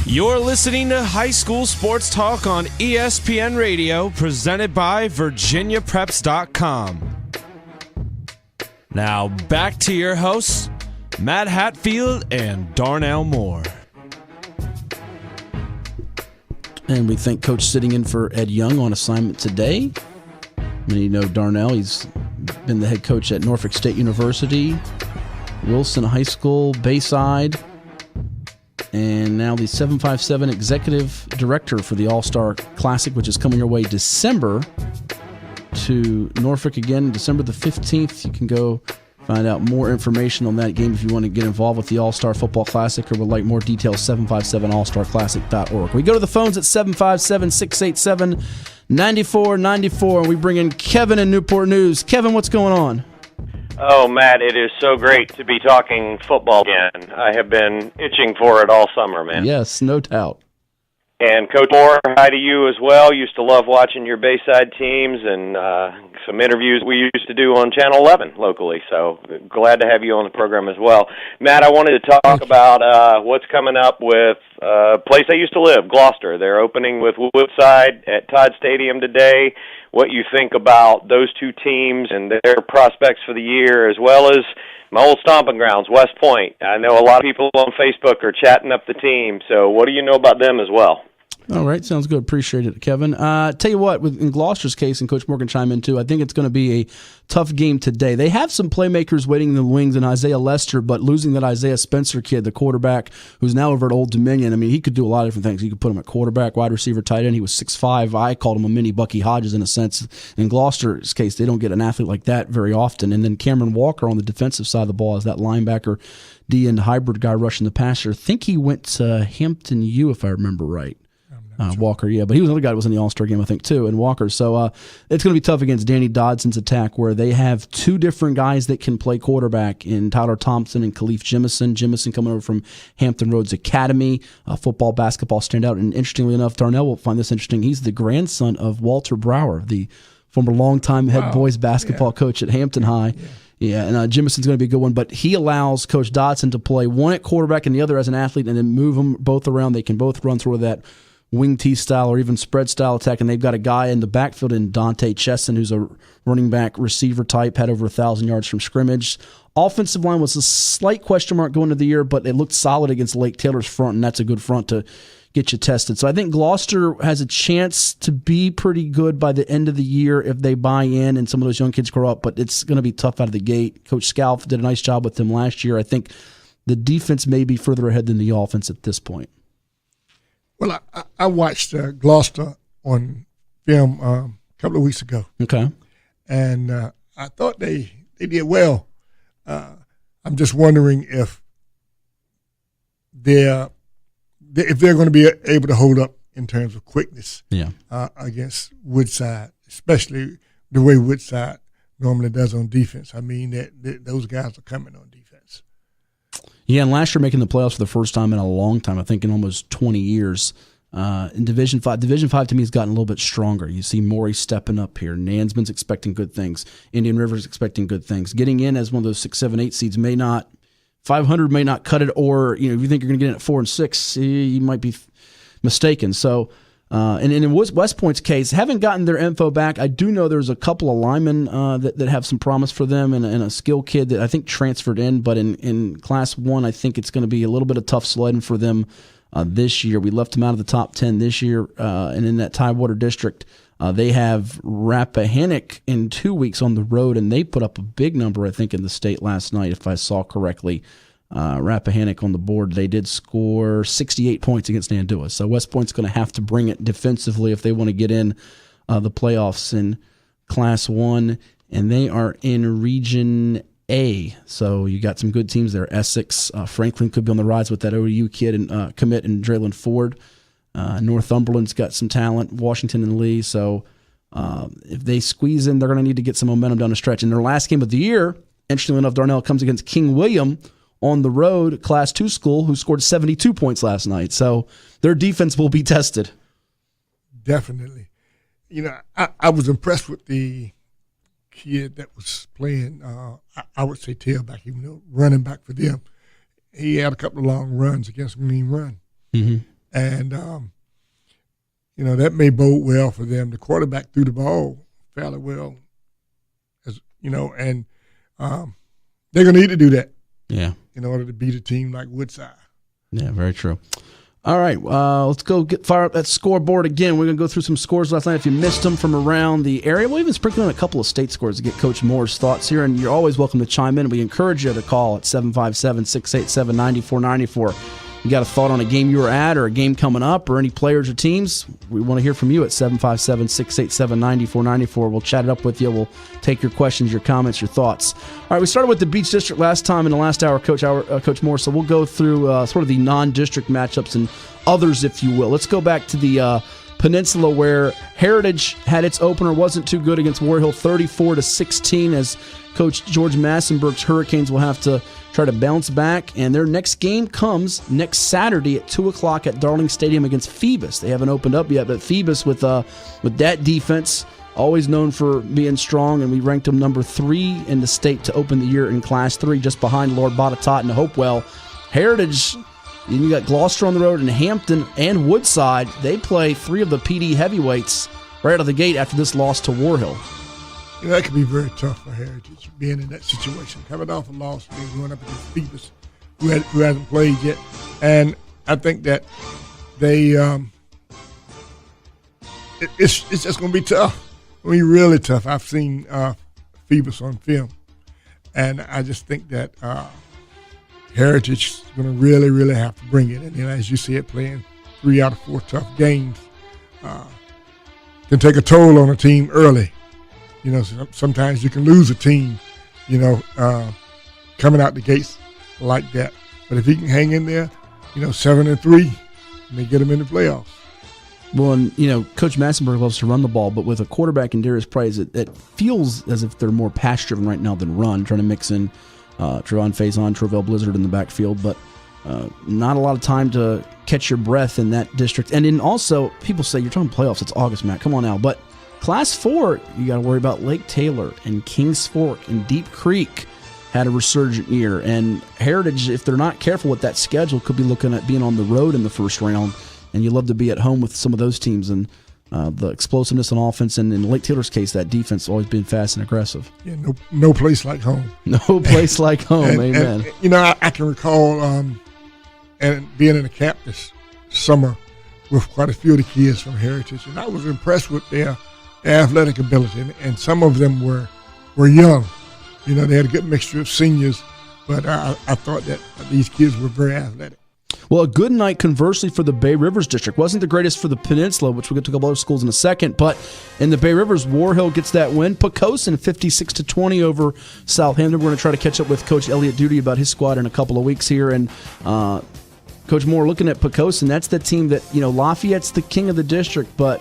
You're listening to High School Sports Talk on ESPN Radio, presented by VirginiaPreps.com. Now back to your hosts, Matt Hatfield and Darnell Moore. And we thank Coach sitting in for Ed Young on assignment today. Darnell, he's been the head coach at Norfolk State University, Wilson High School, Bayside, and now the 757 Executive Director for the All-Star Classic, which is coming your way December to Norfolk again, December the 15th. You can go find out more information on that game if you want to get involved with the All-Star Football Classic or would like more details, 757allstarclassic.org. We go to the phones at 757-687-9494, and we bring in Kevin in Newport News. Kevin, what's going on? Oh, Matt, it is so great to be talking football again. I have been itching for it all summer, man. Yes, no doubt. And Coach Moore, hi to you as well. Used to love watching your Bayside teams and some interviews we used to do on Channel 11 locally. So glad to have you on the program as well. Matt, I wanted to talk about what's coming up with a place I used to live, Gloucester. They're opening with Woodside at Todd Stadium today. What you think about those two teams and their prospects for the year, as well as my old stomping grounds, West Point. I know a lot of people on Facebook are chatting up the team. So what do you know about them as well? All right, sounds good. Appreciate it, Kevin. Tell you what, in Gloucester's case, and Coach Morgan chime in too, I think it's going to be a tough game today. They have some playmakers waiting in the wings in Isaiah Lester, but losing that Isaiah Spencer kid, the quarterback, who's now over at Old Dominion, I mean, he could do a lot of different things. You could put him at quarterback, wide receiver, tight end. He was 6'5". I called him a mini Bucky Hodges in a sense. In Gloucester's case, they don't get an athlete like that very often. And then Cameron Walker on the defensive side of the ball is that linebacker, D-end hybrid guy rushing the passer. I think he went to Hampton U, if I remember right. Walker, yeah, but he was another guy that was in the All-Star game, I think, too, and Walker. So it's going to be tough against Danny Dodson's attack, where they have two different guys that can play quarterback in Tyler Thompson and Khalif Jemison. Jemison coming over from Hampton Roads Academy, football, basketball standout. And interestingly enough, Darnell will find this interesting. He's the grandson of Walter Brower, the former longtime head boys basketball coach at Hampton High. Yeah, and Jemison's going to be a good one, but he allows Coach Dodson to play one at quarterback and the other as an athlete and then move them both around. They can both run through that wing T style or even spread style attack, and they've got a guy in the backfield in Dante Chesson who's a running back receiver type, had over 1,000 yards from scrimmage. Offensive line was a slight question mark going into the year, but it looked solid against Lake Taylor's front, and that's a good front to get you tested. So I think Gloucester has a chance to be pretty good by the end of the year if they buy in and some of those young kids grow up, but it's going to be tough out of the gate. Coach Scalf did a nice job with them last year. I think the defense may be further ahead than the offense at this point. Well, I watched Gloucester on film a couple of weeks ago. Okay. And I thought they did well. I'm just wondering if they're going to be able to hold up in terms of quickness against Woodside, especially the way Woodside normally does on defense. I mean, that those guys are coming on defense. Yeah, and last year making the playoffs for the first time in a long time, I think in almost 20 years. In Division 5 to me has gotten a little bit stronger. You see Morey stepping up here. Nansman's expecting good things. Indian River's expecting good things. Getting in as one of those 6, 7, 8 seeds may not, 500 may not cut it, or if you think you're going to get in at 4 and 6, you might be mistaken. So, and in West Point's case, haven't gotten their info back. I do know there's a couple of linemen that have some promise for them, and a skill kid that I think transferred in. But in Class 1, I think it's going to be a little bit of tough sledding for them this year. We left them out of the top 10 this year, and in that Tidewater district, they have Rappahannock in 2 weeks on the road, and they put up a big number, I think, in the state last night, if I saw correctly. Rappahannock on the board, they did score 68 points against Nandua. So West Point's going to have to bring it defensively if they want to get in the playoffs in Class 1, and they are in Region A. So you got some good teams there. Essex, Franklin could be on the rise with that OU kid and commit and Draylon Ford. Northumberland's got some talent, Washington and Lee. So if they squeeze in, they're going to need to get some momentum down the stretch. In their last game of the year, interestingly enough, Darnell comes against King William on the road, Class 2 school, who scored 72 points last night. So their defense will be tested. Definitely. I was impressed with the kid that was playing, I would say tailback, even though running back for them. He had a couple of long runs against Mean Run. Mm-hmm. And, that may bode well for them. The quarterback threw the ball fairly well, and they're going to need to do that. Yeah. In order to beat a team like Woodside. Yeah, very true. All right, let's go fire up that scoreboard again. We're going to go through some scores last night. If you missed them from around the area, we'll even sprinkle in a couple of state scores to get Coach Moore's thoughts here. And you're always welcome to chime in. We encourage you to call at 757-687-9494. You got a thought on a game you were at or a game coming up or any players or teams? We want to hear from you at 757-687-9494. We'll chat it up with you. We'll take your questions, your comments, your thoughts. All right, we started with the Beach District last time in the last hour, Coach Moore, so we'll go through sort of the non-district matchups and others, if you will. Let's go back to the Peninsula where Heritage had its opener, wasn't too good against War Hill, 34-16, as Coach George Massenberg's Hurricanes will have to try to bounce back, and their next game comes next Saturday at 2 o'clock at Darling Stadium against Phoebus. They haven't opened up yet, but Phoebus with that defense, always known for being strong, and we ranked them number 3 in the state to open the year in Class 3, just behind Lord Botetourt and Hopewell. Heritage, and you got Gloucester on the road, and Hampton and Woodside. They play 3 of the PD heavyweights right out of the gate after this loss to War Hill. That could be very tough for Heritage, being in that situation. Coming off a loss, being going up against Phoebus, who hasn't played yet. And I think that they it's just going to be tough. I mean, really tough. I've seen Phoebus on film, and I just think that Heritage is going to really, really have to bring it. And then, as you see it, playing 3 out of 4 tough games can take a toll on a team early. You know, sometimes you can lose a team, coming out the gates like that. But if he can hang in there, 7-3, they get him in the playoffs. Well, and, Coach Massenberg loves to run the ball, but with a quarterback in Darius Price, it feels as if they're more pass-driven right now than run, trying to mix in Trevon Faison, Trovell Blizzard in the backfield, but not a lot of time to catch your breath in that district. And then also, people say, you're talking playoffs, it's August, Matt, come on now. But Class 4, you got to worry about Lake Taylor and Kings Fork and Deep Creek had a resurgent year. And Heritage, if they're not careful with that schedule, could be looking at being on the road in the first round. And you love to be at home with some of those teams. And the explosiveness on offense, and in Lake Taylor's case, that defense has always been fast and aggressive. Yeah, no place like home. No place like home, amen. And, I can recall and being in a camp this summer with quite a few of the kids from Heritage, and I was impressed with their athletic ability. And some of them were young. They had a good mixture of seniors, but I thought that these kids were very athletic. Well, a good night, conversely, for the Bay Rivers District. Wasn't the greatest for the Peninsula, which we'll get to a couple other schools in a second, but in the Bay Rivers, War Hill gets that win. Poquoson 56-20 over Southampton. We're going to try to catch up with Coach Elliott Duty about his squad in a couple of weeks here. And Coach Moore, looking at Poquoson, that's the team that, Lafayette's the king of the district, but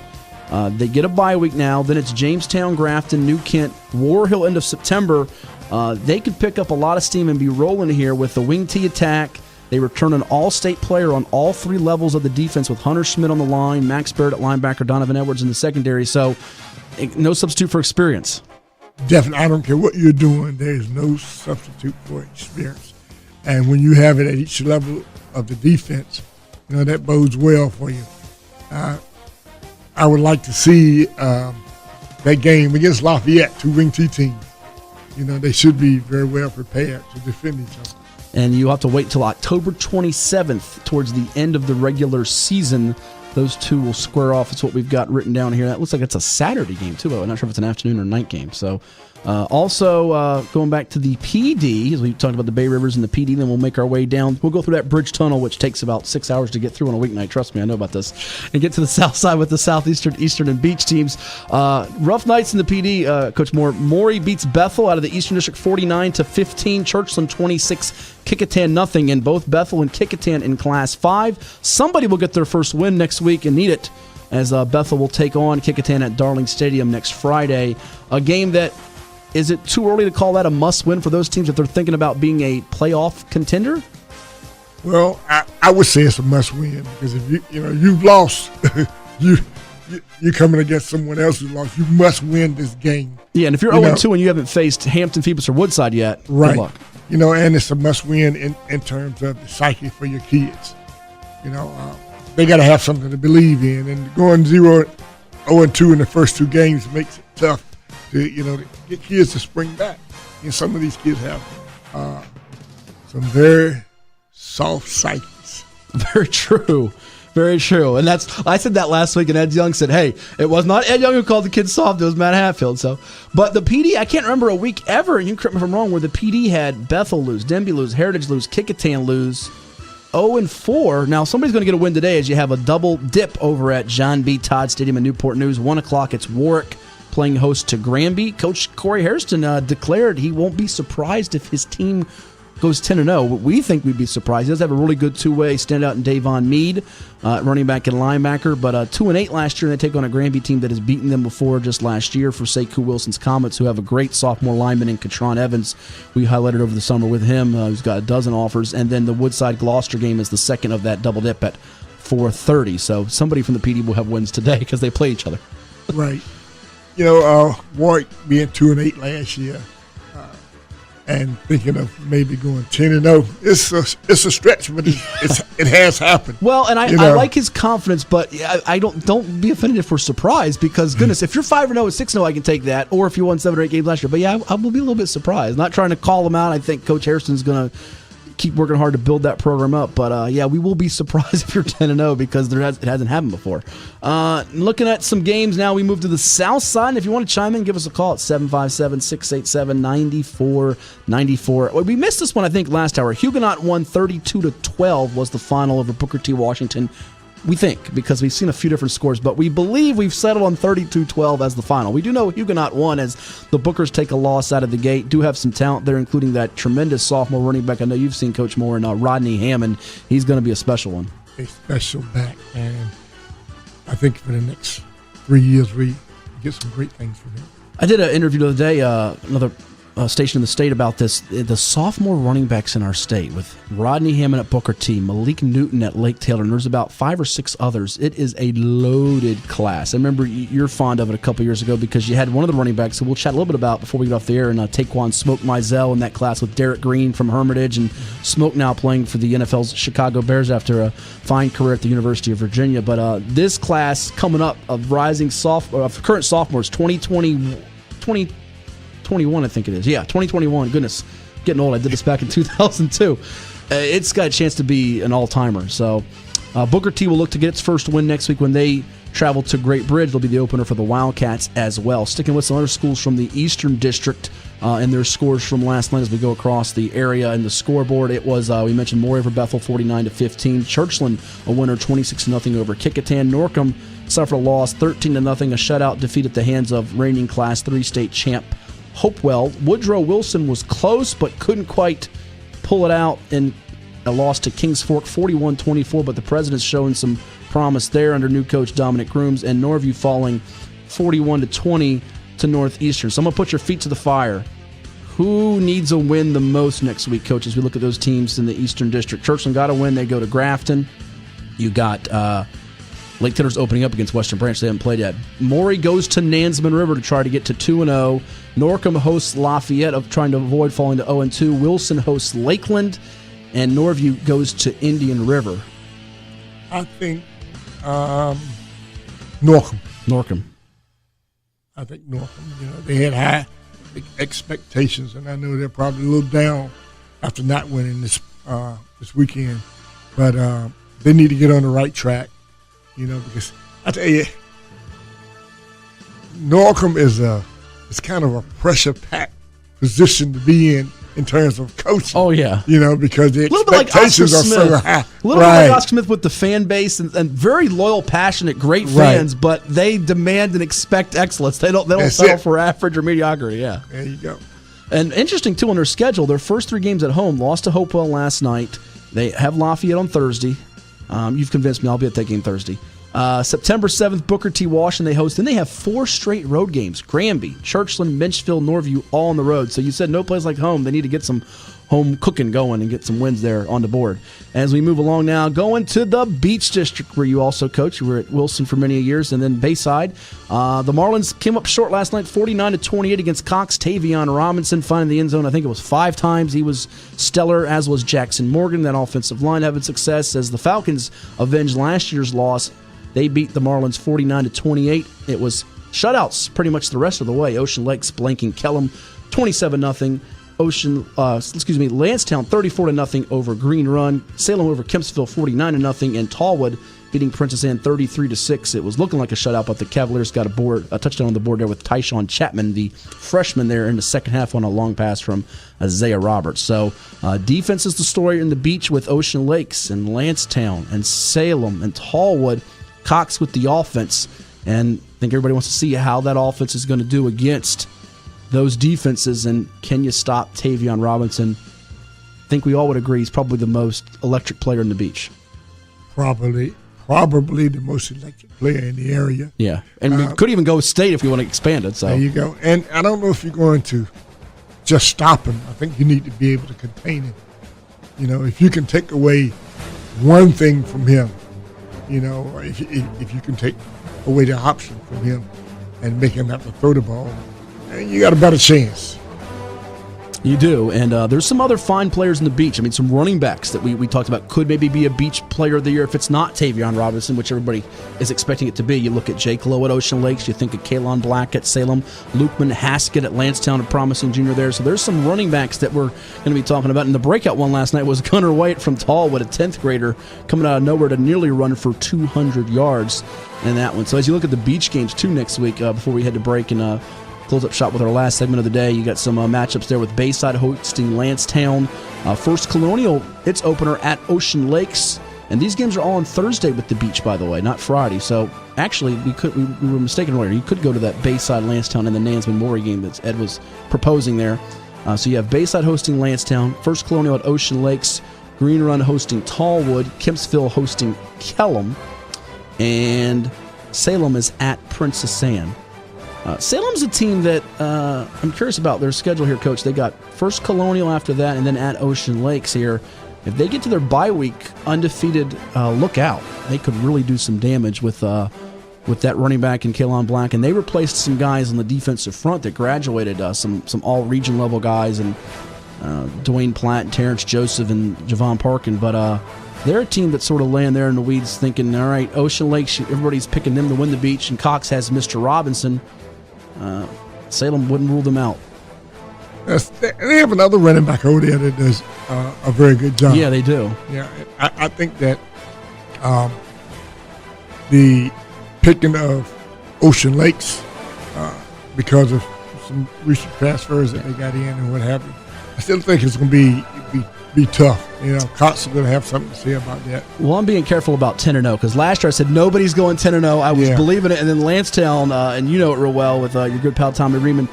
they get a bye week now. Then it's Jamestown, Grafton, New Kent, War Hill end of September. They could pick up a lot of steam and be rolling here with the wing T attack. They return an all-state player on all 3 levels of the defense with Hunter Schmidt on the line, Max Barrett at linebacker, Donovan Edwards in the secondary. So no substitute for experience. Definitely. I don't care what you're doing. There's no substitute for experience. And when you have it at each level of the defense, that bodes well for you. I would like to see that game against Lafayette, 2 wing T teams. They should be very well prepared to defend each other. And you have to wait till October 27th, towards the end of the regular season. Those 2 will square off. It's what we've got written down here. That looks like it's a Saturday game, too. I'm not sure if it's an afternoon or night game. So, also, going back to the PD, as we talked about the Bay Rivers and the PD, then we'll make our way down. We'll go through that bridge tunnel, which takes about 6 hours to get through on a weeknight. Trust me, I know about this. And get to the south side with the Southeastern, Eastern, and Beach teams. Rough nights in the PD, Coach Moore. Maury beats Bethel out of the Eastern District 49-15. Churchland 26, Kickitan nothing. And both Bethel and Kickitan in Class 5. Somebody will get their first win next week and need it, as Bethel will take on Kickitan at Darling Stadium next Friday. A game that, is it too early to call that a must-win for those teams if they're thinking about being a playoff contender? Well, I would say it's a must-win, because if you've lost, you're coming against someone else who lost. You must win this game. Yeah, and if you're 0-2 and you haven't faced Hampton, Phoebus, or Woodside yet, right. Good luck. And it's a must-win in terms of the psyche for your kids. They got to have something to believe in, and going 0-2 in the first 2 games makes it tough to get kids to spring back. Some of these kids have some very soft psyches. Very true. Very true. And I said that last week, and Ed Young said, hey, it was not Ed Young who called the kids soft, it was Matt Hatfield. But the PD, I can't remember a week ever, and you can correct me if I'm wrong, where the PD had Bethel lose, Denby lose, Heritage lose, Kickitan lose, 0-4. Now, somebody's going to get a win today, as you have a double dip over at John B. Todd Stadium in Newport News. 1 o'clock, it's Warwick playing host to Granby. Coach Corey Hairston declared he won't be surprised if his team goes 10-0. We think we'd be surprised. He does have a really good 2-way standout in Davon Meade, running back and linebacker. But 2-8 last year, and they take on a Granby team that has beaten them before just last year for Sekou Wilson's Comets, who have a great sophomore lineman in Katron Evans. We highlighted over the summer with him, who's got a dozen offers. And then the Woodside-Gloucester game is the second of that double dip at 4:30. So somebody from the PD will have wins today because they play each other. Right. Warwick being 2-8 last year, and thinking of maybe going 10-0. It's a stretch, but it has happened. Well, and I like his confidence, but I don't be offended if we're surprised, because goodness, if you're 5-0 and 6-0, I can take that. Or if you won 7 or 8 games last year, but yeah, I will be a little bit surprised. Not trying to call him out. I think Coach Hairston's going to keep working hard to build that program up. But, yeah, we will be surprised if you're 10-0 because it hasn't happened before. Looking at some games now, we move to the south side. And if you want to chime in, give us a call at 757-687-9494. We missed this one, I think, last hour. Huguenot won 32-12 was the final over Booker T. Washington. We think, because we've seen a few different scores, but we believe we've settled on 32-12 as the final. We do know Huguenot won as the Bookers take a loss out of the gate. Do have some talent there, including that tremendous sophomore running back. I know you've seen Coach Moore, and Rodney Hammond. He's going to be a special one. A special back, and I think for the next 3 years we get some great things from him. I did an interview the other day, another station in the state about this. The sophomore running backs in our state with Rodney Hammond at Booker T, Malik Newton at Lake Taylor, and there's about 5 or 6 others. It is a loaded class. I remember you're fond of it a couple years ago because you had one of the running backs who we'll chat a little bit about before we get off the air, and Taquan Smoke Mizell in that class with Derek Green from Hermitage, and Smoke now playing for the NFL's Chicago Bears after a fine career at the University of Virginia. But this class coming up of current sophomores, 2021, I think it is. Yeah, 2021. Goodness, getting old. I did this back in 2002. It's got a chance to be an all-timer. So Booker T will look to get its first win next week when they travel to Great Bridge. They'll be the opener for the Wildcats as well. Sticking with some other schools from the Eastern District and their scores from last night as we go across the area and the scoreboard. It was, we mentioned Moore over Bethel 49-15. Churchland a winner 26-0 over Kickitan. Norcom suffered a loss 13-0, a shutout defeat at the hands of reigning Class 3 state champ Hopewell. Woodrow Wilson was close but couldn't quite pull it out in a loss to Kings Fork 41-24, but the President's showing some promise there under new coach Dominic Grooms, and Norview falling 41-20 to Northeastern. So I'm going to put your feet to the fire. Who needs a win the most next week, Coach, as we look at those teams in the Eastern District? Churchland got a win. They go to Grafton. You got Lake Taylor's opening up against Western Branch. They haven't played yet. Maury goes to Nansemond River to try to get to 2-0. Norcom hosts Lafayette, of trying to avoid falling to 0-2. Wilson hosts Lakeland, and Norview goes to Indian River. I think Norcom. I think Norcom. They had high expectations, and I know they're probably a little down after not winning this weekend. But they need to get on the right track. Because I tell you, Norcom is kind of a pressure-packed position to be in terms of coaching. Oh, yeah. Because the expectations are so high. A little bit like Oscar Smith with the fan base and very loyal, passionate, great fans, but they demand and expect excellence. They don't settle for average or mediocrity. Yeah. There you go. And interesting, too, on their schedule, their first 3 games at home, lost to Hopewell last night. They have Lafayette on Thursday. You've convinced me. I'll be at that game Thursday. September 7th, Booker T. Washington they host. Then they have 4 straight road games. Granby, Churchland, Minchville, Norview, all on the road. So you said no place like home. They need to get some home cooking going and get some wins there on the board. As we move along now, going to the Beach District where you also coach. You were at Wilson for many years, and then Bayside. The Marlins came up short last night, 49-28 against Cox. Tavion Robinson finding the end zone. I think it was 5 times. He was stellar, as was Jackson Morgan. That offensive line having success as the Falcons avenged last year's loss. They beat the Marlins 49-28. It was shutouts pretty much the rest of the way. Ocean Lakes blanking Kellum 27-0. Lancetown 34-0 over Green Run. Salem over Kempsville 49-0, and Tallwood beating Princess Anne 33-6. It was looking like a shutout, but the Cavaliers got a touchdown on the board there with Tyshawn Chapman, the freshman there in the second half on a long pass from Isaiah Roberts. So defense is the story in the Beach with Ocean Lakes and Lancetown and Salem and Tallwood. Cox with the offense, and I think everybody wants to see how that offense is going to do against those defenses, and can you stop Tavion Robinson? I think we all would agree he's probably the most electric player in the Beach. Probably the most electric player in the area. Yeah, and we could even go state if we want to expand it. So there you go. And I don't know if you're going to just stop him. I think you need to be able to contain him. If you can take away one thing from him, if you can take away the option from him and make him have to throw the ball, you got a better chance. You do, and there's some other fine players in the Beach. I mean, some running backs that we talked about could maybe be a Beach Player of the Year if it's not Tavion Robinson, which everybody is expecting it to be. You look at Jake Lowe at Ocean Lakes, you think of Kalon Black at Salem, Lukeman Haskett at Lancetown, a promising junior there. So there's some running backs that we're going to be talking about. And the breakout one last night was Gunnar White from Tallwood, a 10th grader, coming out of nowhere to nearly run for 200 yards in that one. So as you look at the Beach games, too, next week, before we head to break and close up shop with our last segment of the day, you got some matchups there with Bayside hosting Lancetown. First Colonial, its opener at Ocean Lakes. And these games are all on Thursday with the Beach, by the way, not Friday. So actually, we were mistaken earlier. You could go to that Bayside Lancetown and the Nansman Maury game that Ed was proposing there. So you have Bayside hosting Lancetown, First Colonial at Ocean Lakes, Green Run hosting Tallwood, Kempsville hosting Kellam, and Salem is at Princess Anne. Salem's a team that I'm curious about their schedule here, Coach. They got First Colonial after that, and then at Ocean Lakes here. If they get to their bye week undefeated, look out. They could really do some damage with that running back in Kalon Black. And they replaced some guys on the defensive front that graduated, some all-region level guys, and Dwayne Platt, and Terrence Joseph, and Javon Parkin. But they're a team that's sort of laying there in the weeds thinking, all right, Ocean Lakes, everybody's picking them to win the Beach, and Cox has Mr. Robinson. Salem wouldn't rule them out. They have another running back over there that does a very good job. Yeah, they do. Yeah, I think that the picking of Ocean Lakes because of some recent transfers that they got in and what have you, I still think it's going to be tough. You know, Cox is going to have something to say about that. Well, I'm being careful about 10-0 because last year I said nobody's going 10-0. I was believing it, and then Lancetown, and you know it real well with your good pal Tommy Riemann.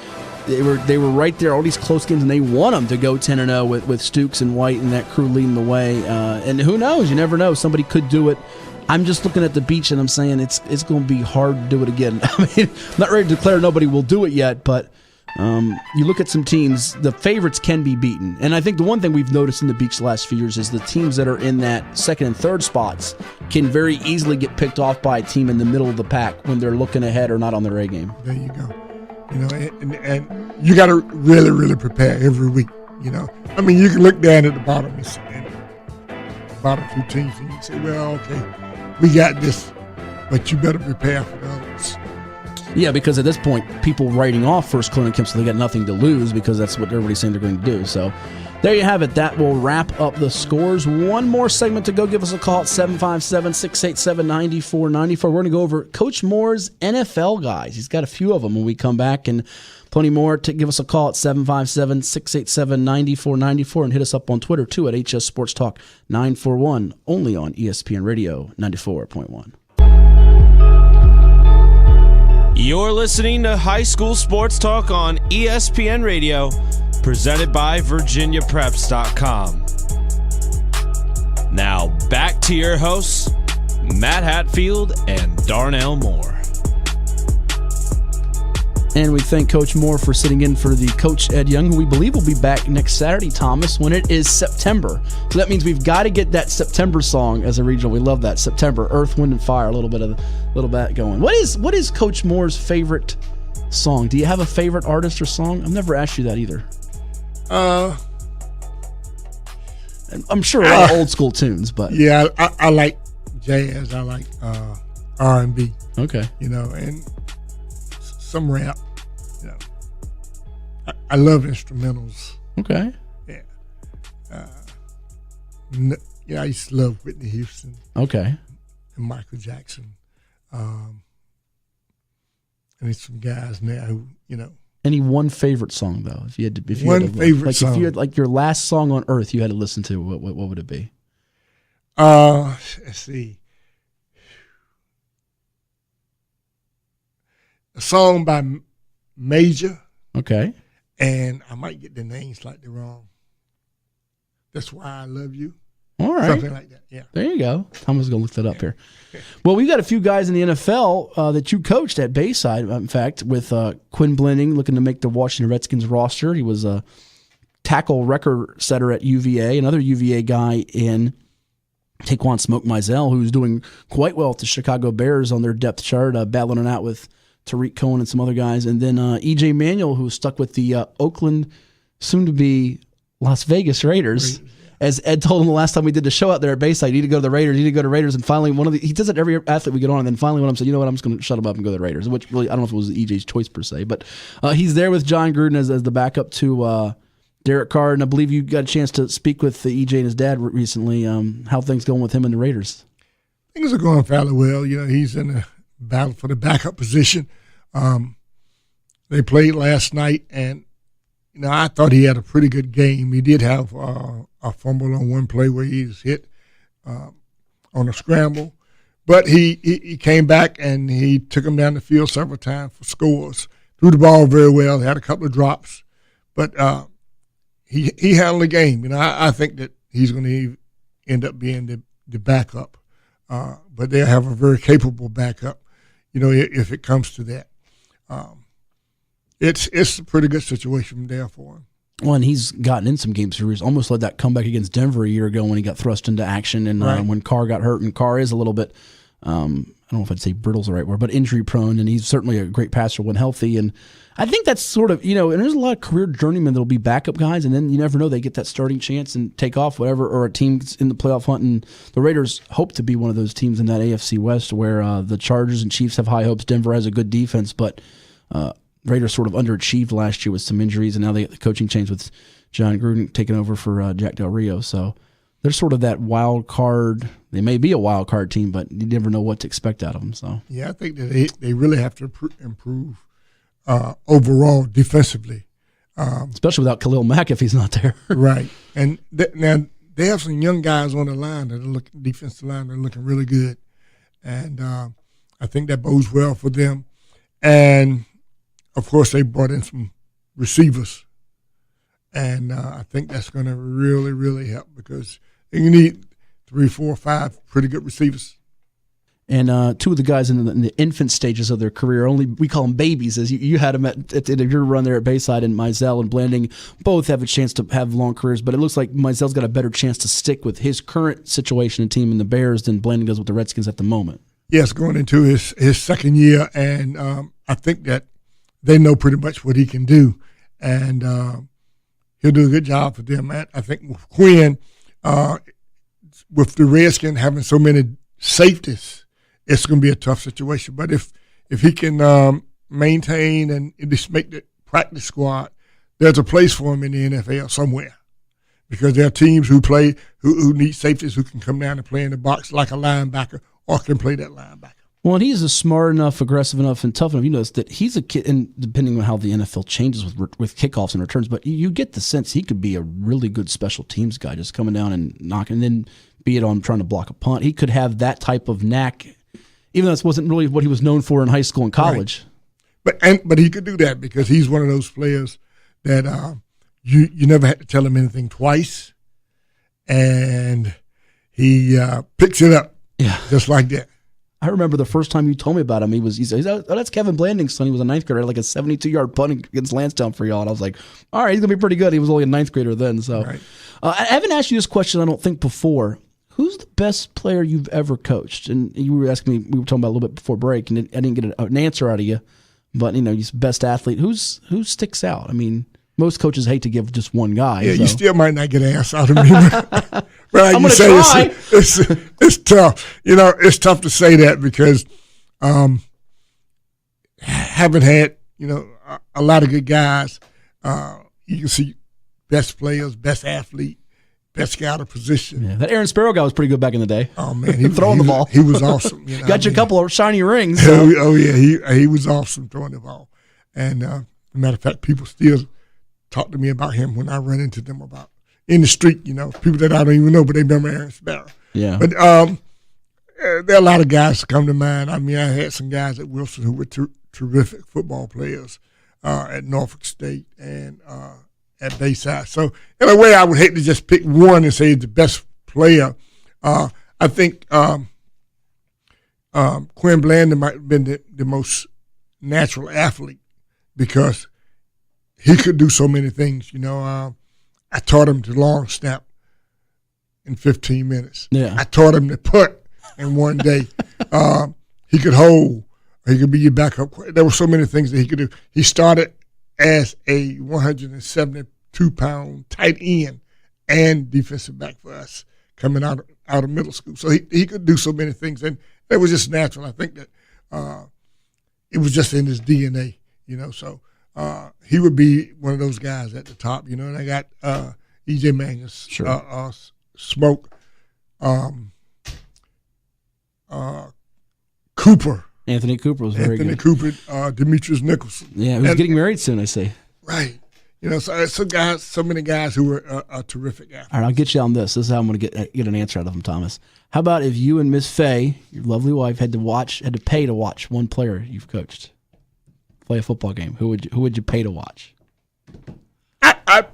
They were right there, all these close games, and they won them to go 10-0 with Stukes and White and that crew leading the way. And who knows? You never know. Somebody could do it. I'm just looking at the Beach, and I'm saying it's going to be hard to do it again. I mean, I'm not ready to declare nobody will do it yet, but you look at some teams, the favorites can be beaten. And I think the one thing we've noticed in the Beach the last few years is the teams that are in that second and third spots can very easily get picked off by a team in the middle of the pack when they're looking ahead or not on their A game. There you go. You know, and you got to really, really prepare every week. You know, I mean, you can look down at the bottom and the bottom two teams, and you say, "Well, okay, we got this," but you better prepare for the others. Yeah, because at this point, people writing off First Colonial Kemp, so they got nothing to lose because that's what everybody's saying they're going to do. So there you have it. That will wrap up the scores. One more segment to go. Give us a call at 757-687-9494. We're going to go over Coach Moore's NFL guys. He's got a few of them when we come back, and plenty more. Give us a call at 757-687-9494 and hit us up on Twitter, too, at HS Sports Talk 941, only on ESPN Radio 94.1. You're listening to High School Sports Talk on ESPN Radio, presented by VirginiaPreps.com. Now, back to your hosts, Matt Hatfield and Darnell Moore. And we thank Coach Moore for sitting in for the Coach Ed Young, who we believe will be back next Saturday, Thomas, when it is September. So that means we've got to get that September song as a regional. We love that. September, Earth, Wind, and Fire, a little bit going. What is Coach Moore's favorite song? Do you have a favorite artist or song? I've never asked you that either. I'm sure a lot of old school tunes, but yeah, I like jazz. I like R&B. Okay, you know, and some rap. You know, I love instrumentals. Okay. Yeah. I used to love Whitney Houston. Okay. And Michael Jackson. And there's some guys now who, you know. Any one favorite song though? If you had to, favorite song. If you had like your last song on earth you had to listen to, what would it be? Let's see. A song by Major. Okay. And I might get the names slightly wrong. That's Why I Love You. All right. Something like that, yeah. There you go. Thomas is going to look that up here. Well, we've got a few guys in the NFL that you coached at Bayside, in fact, with Quinn Blending looking to make the Washington Redskins roster. He was a tackle record setter at UVA, another UVA guy in Taquan Smoke Mizell, who's doing quite well with the Chicago Bears on their depth chart, battling it out with Tariq Cohen and some other guys. And then E.J. Manuel, who stuck with the Oakland soon to be Las Vegas Raiders. As Ed told him the last time we did the show out there at Bayside, you need to go to the Raiders, And finally, he does it every athlete we get on. And then finally, one of them said, you know what, I'm just going to shut him up and go to the Raiders. Which really, I don't know if it was EJ's choice per se, but he's there with John Gruden as the backup to Derek Carr. And I believe you got a chance to speak with EJ and his dad recently. How things going with him and the Raiders? Things are going fairly well. He's in a battle for the backup position. They played last night, and I thought he had a pretty good game. He did have a fumble on one play where he was hit on a scramble. But he came back, and he took him down the field several times for scores. Threw the ball very well. Had a couple of drops. But he handled the game. I think that he's going to end up being the backup. But they'll have a very capable backup, if it comes to that. It's a pretty good situation there for him. Well, and he's gotten in some games where he's almost led that comeback against Denver a year ago when he got thrust into action and right. When Carr got hurt. And Carr is a little bit, I don't know if I'd say brittle's the right word, but injury prone, and he's certainly a great passer when healthy. And I think that's sort of, and there's a lot of career journeymen that'll be backup guys, and then you never know, they get that starting chance and take off, whatever, or a team's in the playoff hunt. And the Raiders hope to be one of those teams in that AFC West where the Chargers and Chiefs have high hopes. Denver has a good defense, but Raiders sort of underachieved last year with some injuries, and now they get the coaching change with John Gruden taking over for Jack Del Rio. So they're sort of that wild card. They may be a wild card team, but you never know what to expect out of them. So yeah, I think that they really have to improve overall defensively, especially without Khalil Mack if he's not there. Right, and now they have some young guys on the line that are looking defensive line. They're looking really good, and I think that bodes well for them. And of course, they brought in some receivers, and I think that's going to really, really help because you need 3, 4, 5 pretty good receivers. And two of the guys in the infant stages of their career, we call them babies, as you had them at your run there at Bayside, and Mizell and Blanding both have a chance to have long careers, but it looks like Mizell's got a better chance to stick with his current situation and team in the Bears than Blanding does with the Redskins at the moment. Yes, going into his second year, and I think that they know pretty much what he can do, and he'll do a good job for them. I think with Quinn, with the Redskins having so many safeties, it's going to be a tough situation. But if he can maintain and just make the practice squad, there's a place for him in the NFL somewhere, because there are teams who need safeties who can come down and play in the box like a linebacker or can play that linebacker. Well, and he's smart enough, aggressive enough, and tough enough. You notice that he's a kid, and depending on how the NFL changes with kickoffs and returns, but you get the sense he could be a really good special teams guy, just coming down and knocking, and then be it on trying to block a punt. He could have that type of knack, even though this wasn't really what he was known for in high school and college. Right. But he could do that because he's one of those players that you never had to tell him anything twice, and he picks it up, just like that. I remember the first time you told me about him, he said, oh, that's Kevin Blanding's son. He was a ninth grader, like a 72-yard punt against Lansdowne for y'all. And I was like, all right, he's going to be pretty good. He was only a ninth grader then. So right. I haven't asked you this question, I don't think, before. Who's the best player you've ever coached? And you were asking me, we were talking about a little bit before break, and I didn't get an answer out of you. But, you're best athlete. Who sticks out? I mean, most coaches hate to give just one guy. Yeah, so. You still might not get an answer out of me. But like I'm you say, try. It's tough. It's tough to say that because haven't had, a lot of good guys. You can see best players, best athlete, best guy out of position. Yeah, that Aaron Sparrow guy was pretty good back in the day. Oh, man. He throwing the ball. He was awesome. Got you a couple of shiny rings. So. Oh, yeah. He was awesome throwing the ball. And as a matter of fact, people still talk to me about him when I run into them about in the street, people that I don't even know, but they remember Aaron Sparrow. Yeah. But there are a lot of guys that come to mind. I mean, I had some guys at Wilson who were terrific football players at Norfolk State and at Bayside. So in a way, I would hate to just pick one and say the best player. I think Quinn Blanding might have been the most natural athlete because he could do so many things. I taught him to long snap in 15 minutes. Yeah. I taught him to punt in one day. He could hold. He could be your backup. There were so many things that he could do. He started as a 170 200-pound tight end and defensive back for us coming out of middle school. So he could do so many things, and it was just natural. I think that it was just in his DNA, So he would be one of those guys at the top, And I got E.J. Manuels, sure. Smoke, Cooper. Anthony Cooper was very good. Anthony Cooper, Demetrius Nicholson. Yeah, who's getting married soon, I see. Right. So many guys who were terrific athletes. All right, I'll get you on this. This is how I'm going to get an answer out of him, Thomas. How about if you and Miss Faye, your lovely wife, had to pay to watch one player you've coached play a football game? Who would you pay to watch? I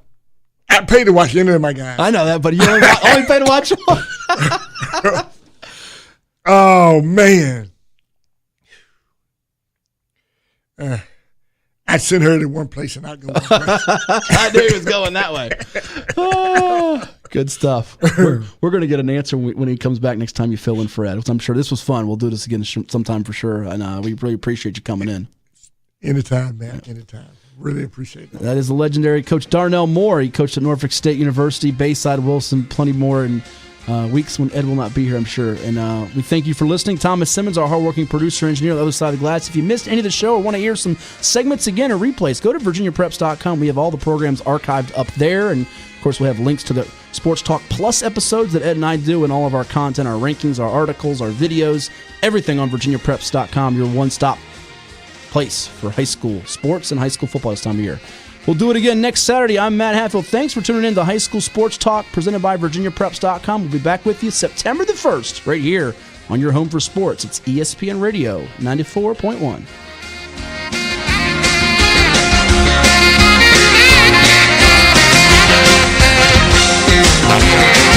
pay to watch any of my guys. I know that, but you only pay to watch one. Oh man. I'd send her to one place and I'd go one place. I knew he was going that way. Oh, good stuff. We're going to get an answer when he comes back next time you fill in for Ed. I'm sure this was fun. We'll do this again sometime for sure. And we really appreciate you coming in. Anytime, man. Anytime. Really appreciate it. That is the legendary Coach Darnell Moore. He coached at Norfolk State University, Bayside, Wilson, plenty more, and weeks when Ed will not be here, I'm sure. And we thank you for listening. Thomas Simmons, our hardworking producer, engineer on the other side of the glass. If you missed any of the show or want to hear some segments again or replays, go to virginiapreps.com. We have all the programs archived up there. And, of course, we have links to the Sports Talk Plus episodes that Ed and I do, and all of our content, our rankings, our articles, our videos, everything on virginiapreps.com, your one-stop place for high school sports and high school football this time of year. We'll do it again next Saturday. I'm Matt Hatfield. Thanks for tuning in to High School Sports Talk presented by virginiapreps.com. We'll be back with you September the 1st right here on your home for sports. It's ESPN Radio 94.1.